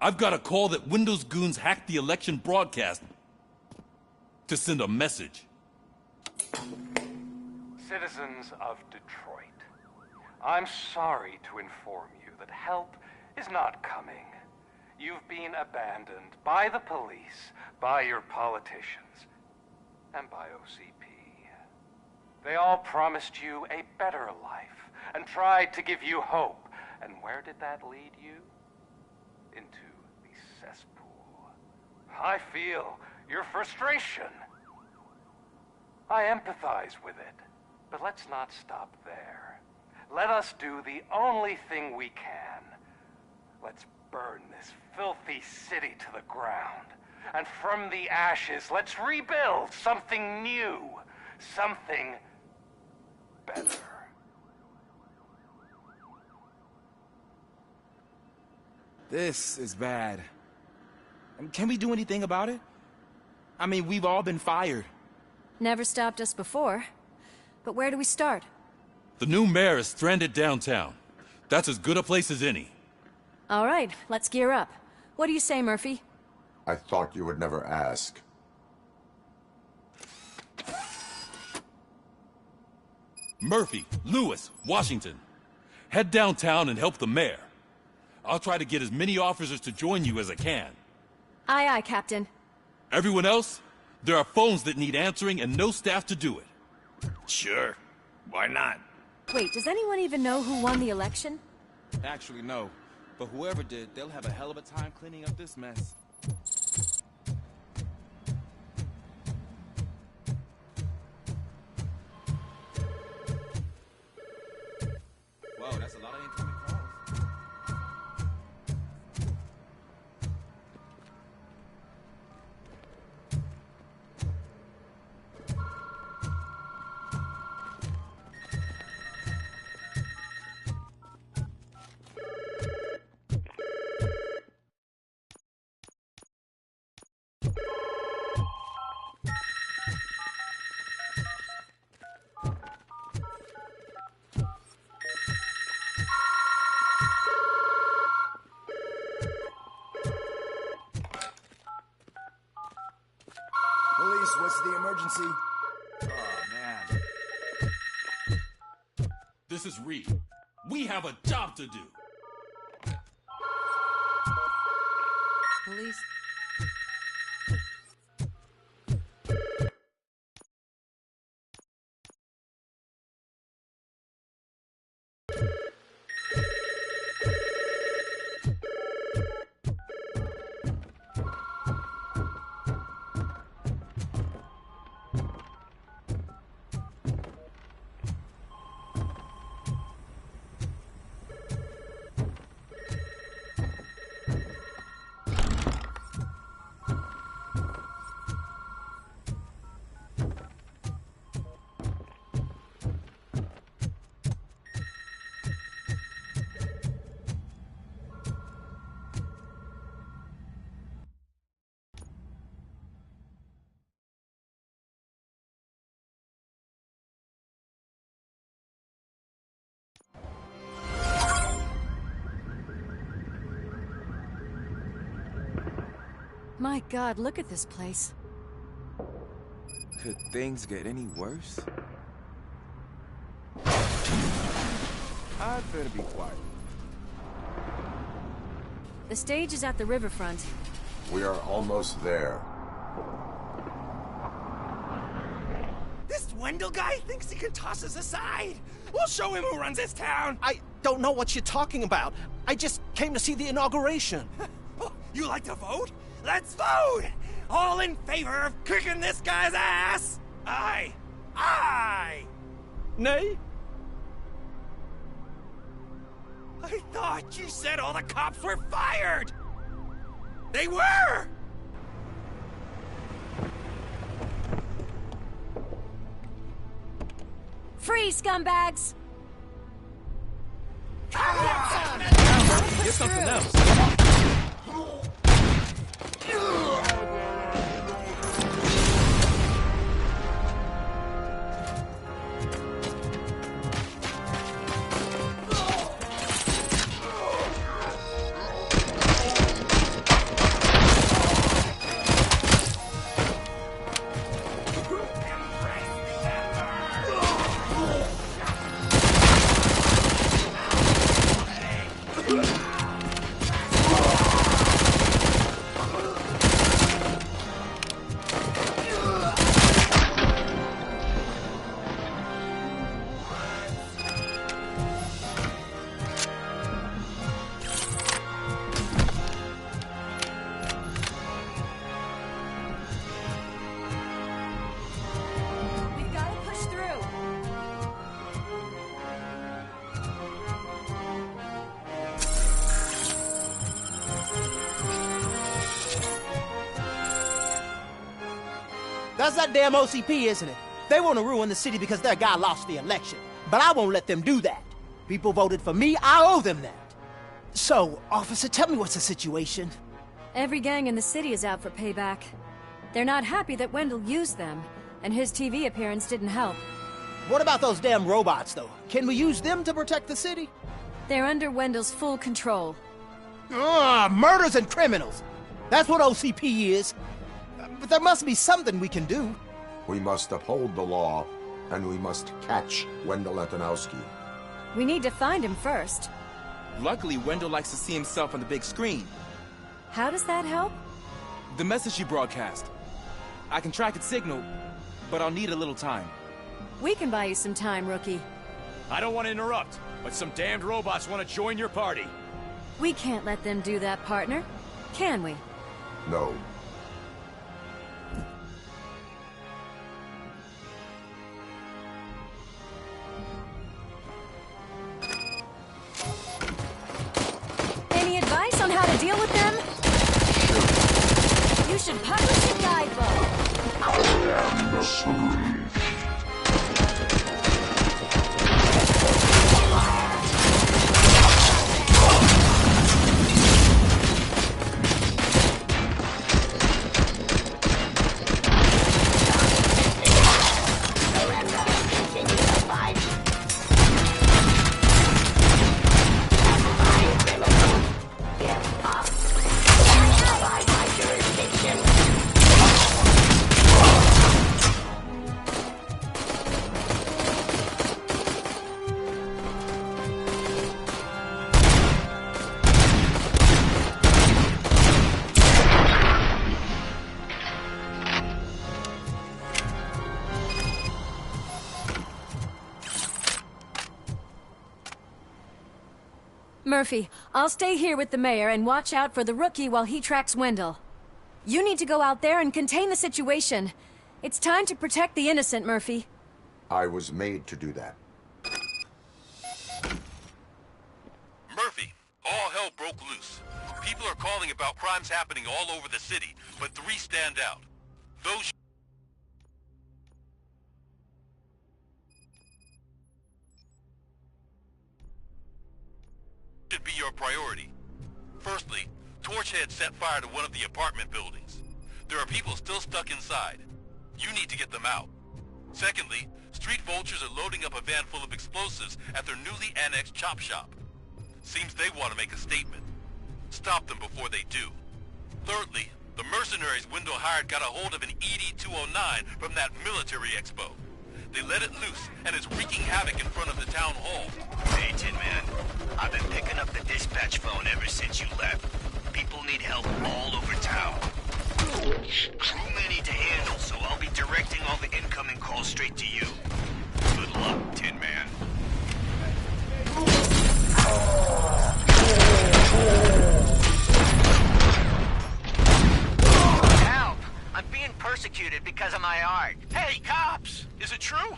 I've got a call that Windows goons hacked the election broadcast to send a message. Citizens of Detroit, I'm sorry to inform you that help is not coming. You've been abandoned by the police, by your politicians, and by OCP. They all promised you a better life and tried to give you hope. And where did that lead you? Into the cesspool. I feel your frustration. I empathize with it, but let's not stop there. Let us do the only thing we can. Let's burn this filthy city to the ground. And from the ashes, let's rebuild something new. Something better. This is bad. Can we do anything about it? I mean, we've all been fired. Never stopped us before. But where do we start? The new mayor is stranded downtown. That's as good a place as any. All right, let's gear up. What do you say, Murphy? I thought you would never ask. Murphy, Lewis, Washington. Head downtown and help the mayor. I'll try to get as many officers to join you as I can. Aye, aye, Captain. Everyone else? There are phones that need answering and no staff to do it. Sure. Why not? Wait, does anyone even know who won the election? Actually, no. But whoever did, they'll have a hell of a time cleaning up this mess. Whoa, that's a lot of incoming calls. Police, what's the emergency? Oh, man. This is Reed. We have a job to do. Police. My God, look at this place. Could things get any worse? I'd better be quiet. The stage is at the riverfront. We are almost there. This Wendell guy thinks he can toss us aside. We'll show him who runs this town. I don't know what you're talking about. I just came to see the inauguration. You like to vote? Let's vote! All in favor of kicking this guy's ass? Aye. Aye! Nay? I thought you said all the cops were fired! They were! Free, scumbags! Get something else. That's that damn OCP, isn't it? They want to ruin the city because their guy lost the election. But I won't let them do that. People voted for me, I owe them that. So, officer, tell me what's the situation. Every gang in the city is out for payback. They're not happy that Wendell used them, and his TV appearance didn't help. What about those damn robots, though? Can we use them to protect the city? They're under Wendell's full control. Murders and criminals! That's what OCP is. But there must be something we can do. We must uphold the law, and we must catch Wendell Antonowski. We need to find him first. Luckily, Wendell likes to see himself on the big screen. How does that help? The message you broadcast. I can track its signal, but I'll need a little time. We can buy you some time, Rookie. I don't want to interrupt, but some damned robots want to join your party. We can't let them do that, partner. Can we? No. Any advice on how to deal with them? You should publish a guidebook. Murphy, I'll stay here with the mayor and watch out for the Rookie while he tracks Wendell. You need to go out there and contain the situation. It's time to protect the innocent, Murphy. I was made to do that. Murphy, all hell broke loose. People are calling about crimes happening all over the city, but 3 stand out. Those should be your priority. Firstly, Torchhead set fire to one of the apartment buildings. There are people still stuck inside. You need to get them out. Secondly, street vultures are loading up a van full of explosives at their newly annexed chop shop. Seems they want to make a statement. Stop them before they do. Thirdly, the mercenaries Wendell hired got a hold of an ED-209 from that military expo. They let it loose, and it's wreaking havoc in front of the town hall. Hey, Tin Man. I've been picking up the dispatch phone ever since you left. People need help all over town. Too many to handle, so I'll be directing all the incoming calls straight to you. Good luck, Tin Man. Help! I'm being persecuted because of my art. Hey, cops! Is it true?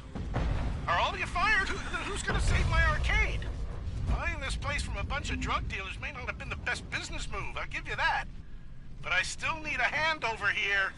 Are all of you fired? Who's gonna save my arcade? Buying this place from a bunch of drug dealers may not have been the best business move, I'll give you that. But I still need a hand over here.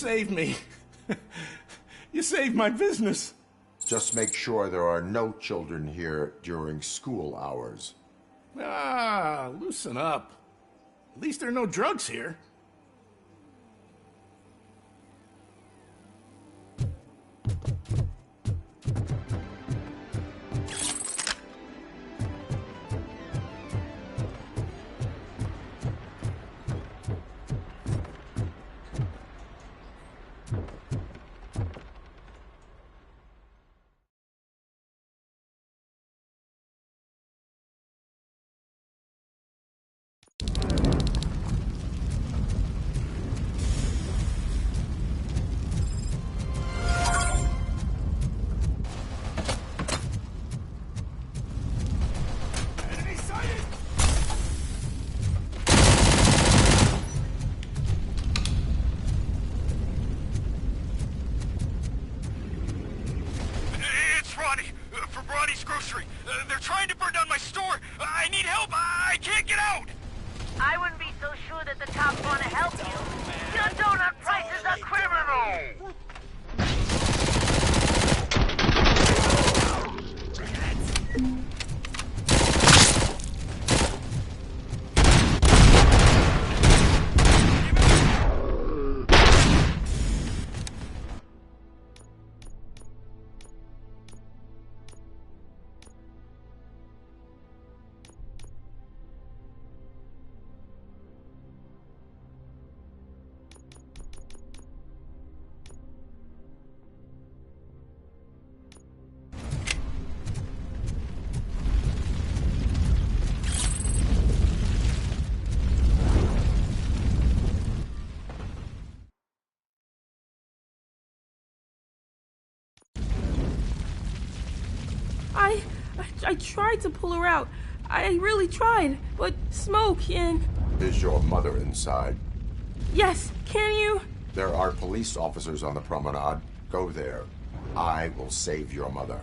saved me. You saved my business. Just make sure there are no children here during school hours. Ah, loosen up. At least there are no drugs here. They're trying to burn down my store! I need help! I can't get out! I wouldn't be so sure that the cops want to help you. Your donut price is a criminal! I tried to pull her out. I really tried, but smoke and... Is your mother inside? Yes, can you? There are police officers on the promenade. Go there. I will save your mother.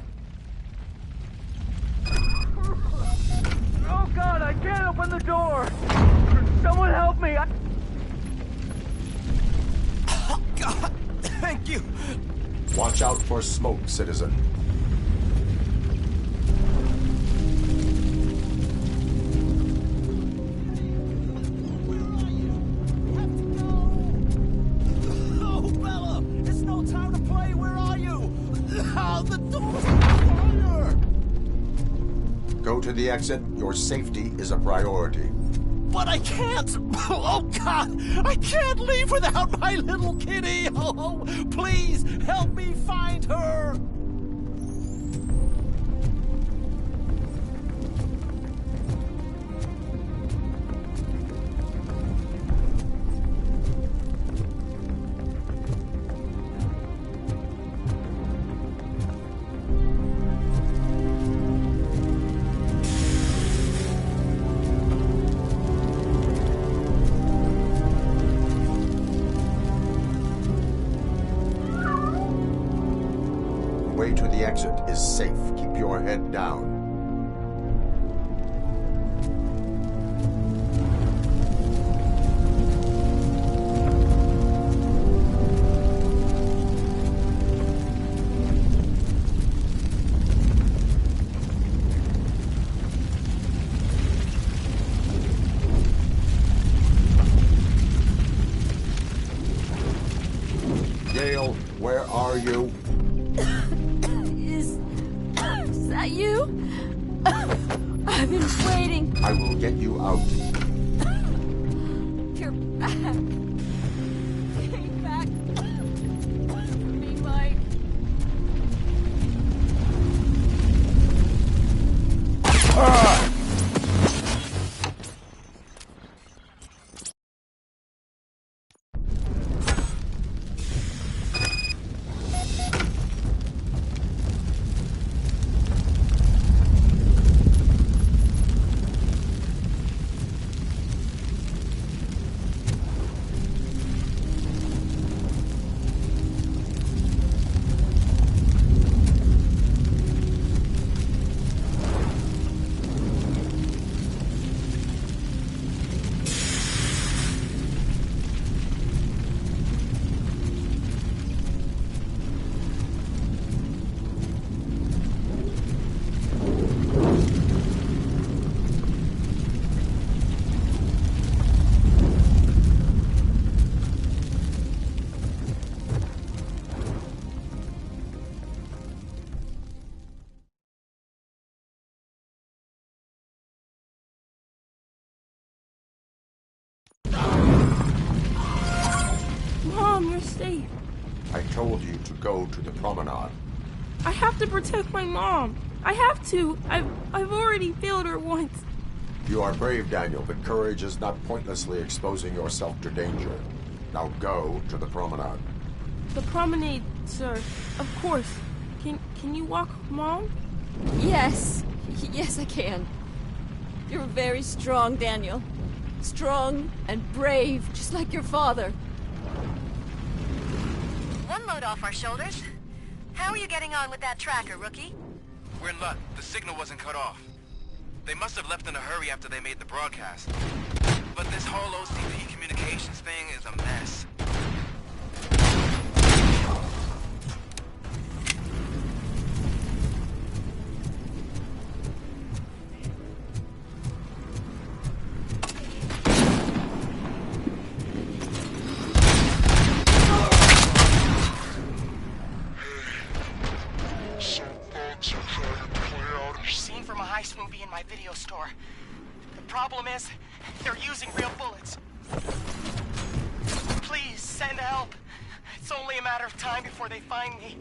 Oh God, I can't open the door! Someone help me! Oh God, thank you! Watch out for smoke, citizen. Go to the exit. Your safety is a priority. But I can't! Oh, God! I can't leave without my little kitty! Oh, please, help me find her! Way to the exit is safe. Keep your head down. Gale, where are you? Is that you? I've been waiting. I will get you out. You're back. Came back. Be mine. told you to go to the promenade. I have to protect my mom. I have to. I've already failed her once. You are brave, Daniel, but courage is not pointlessly exposing yourself to danger. Now go to the promenade. The promenade, sir. Of course. Can you walk, Mom? Yes. Yes, I can. You're very strong, Daniel. Strong and brave, just like your father. One load off our shoulders. How are you getting on with that tracker, rookie? We're in luck. The signal wasn't cut off. They must have left in a hurry after they made the broadcast. But this whole OCP communications thing is a mess. Movie in my video store. The problem is, they're using real bullets. Please, send help. It's only a matter of time before they find me.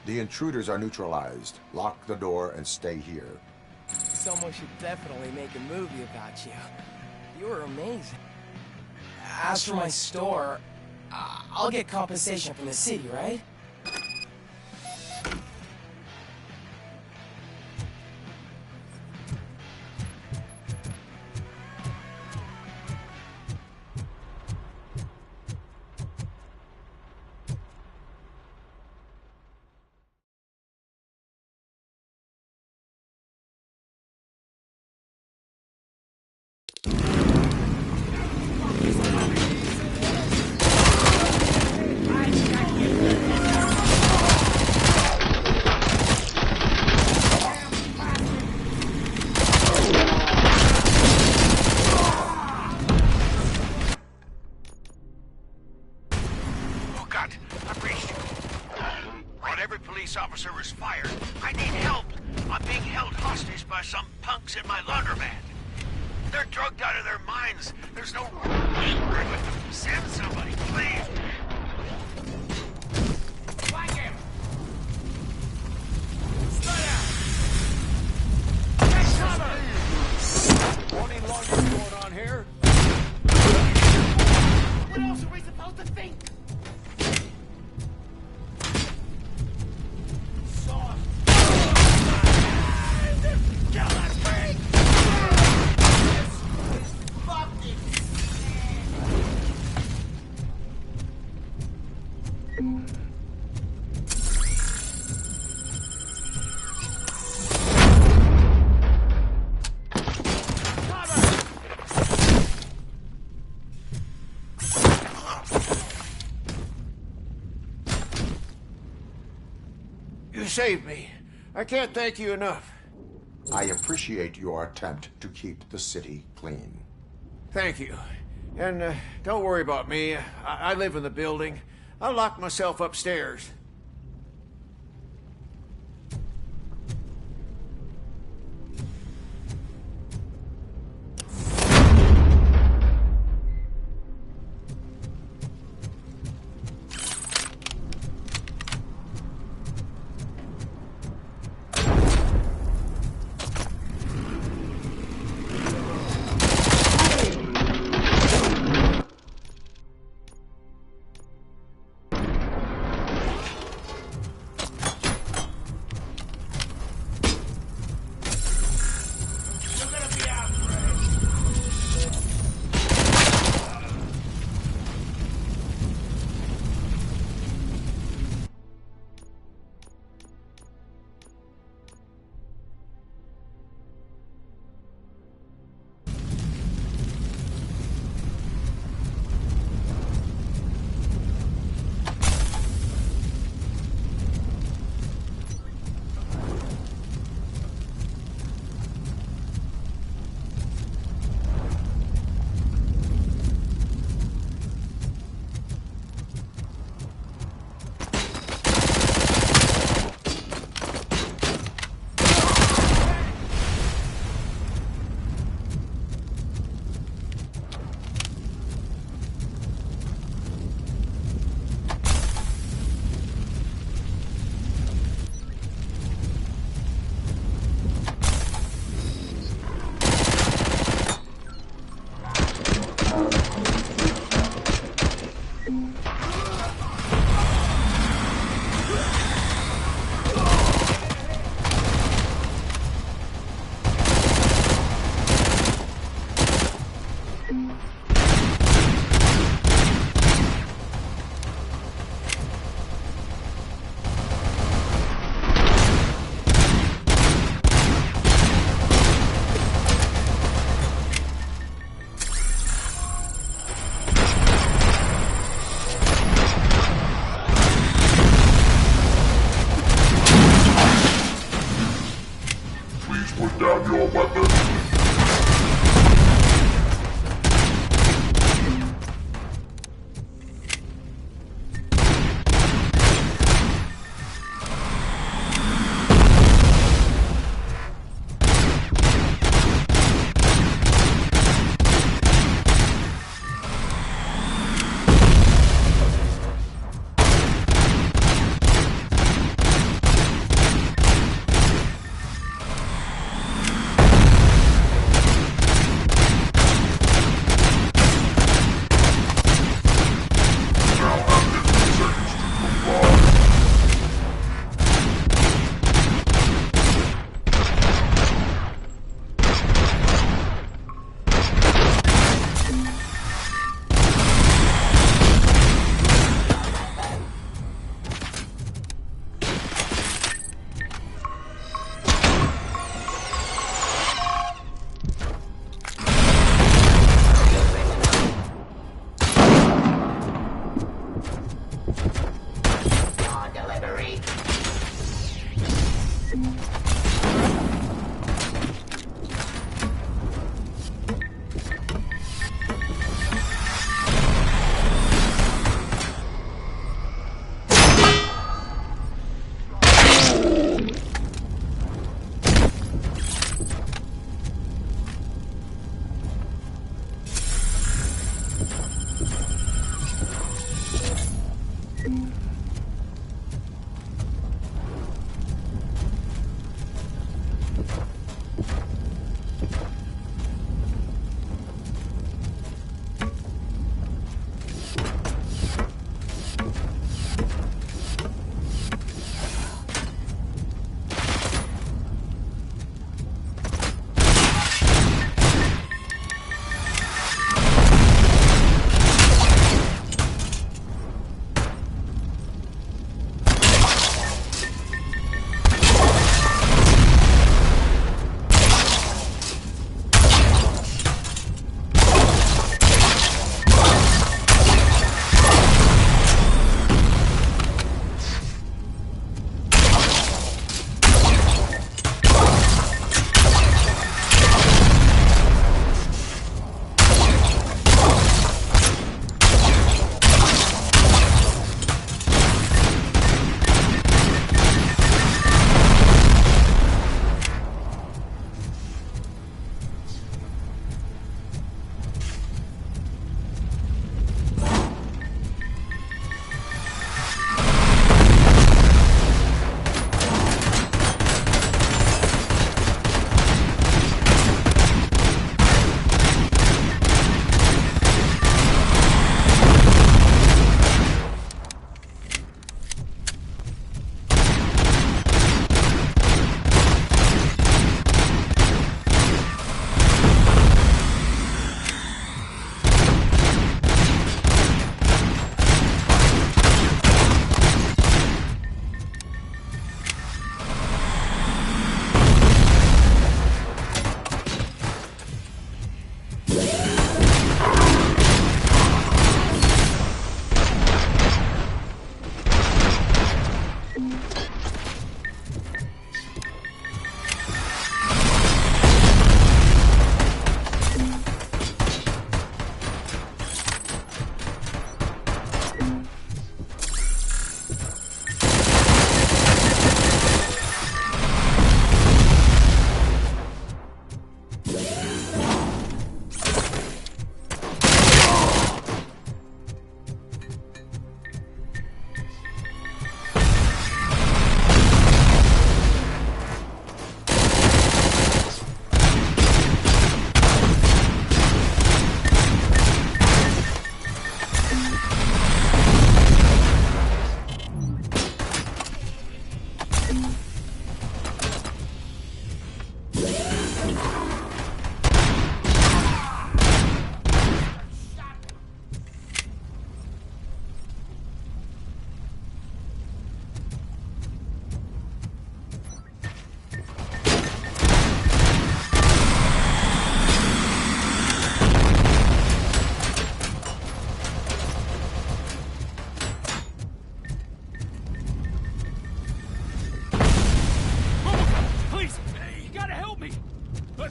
The intruders are neutralized. Lock the door and stay here. Someone should definitely make a movie about you. You were amazing. As for my store, I'll get compensation from the city, right? Officer was fired. I need help. I'm being held hostage by some punks in my laundromat. They're drugged out of their minds. There's no... Send somebody, please. Flag him. Stay out. Get cover. Any laundry going on here? What else are we supposed to think? saved me. I can't thank you enough. I appreciate your attempt to keep the city clean. Thank you. And don't worry about me. I live in the building. I'll lock myself upstairs.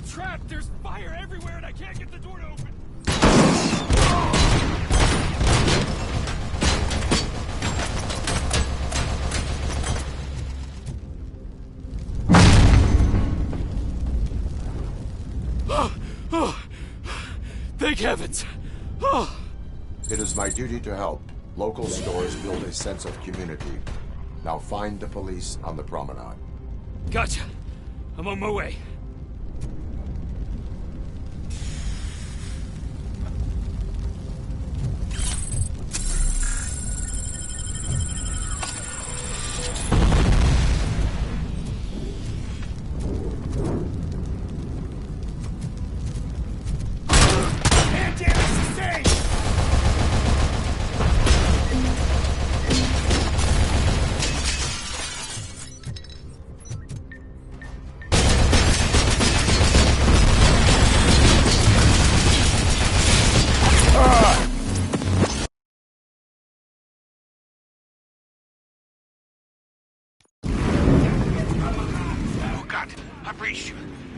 I'm trapped! There's fire everywhere and I can't get the door to open! Oh, thank heavens! Oh. It is my duty to help. Local stores build a sense of community. Now find the police on the promenade. Gotcha. I'm on my way.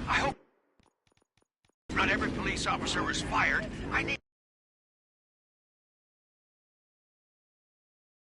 I hope not every police officer was fired. I need...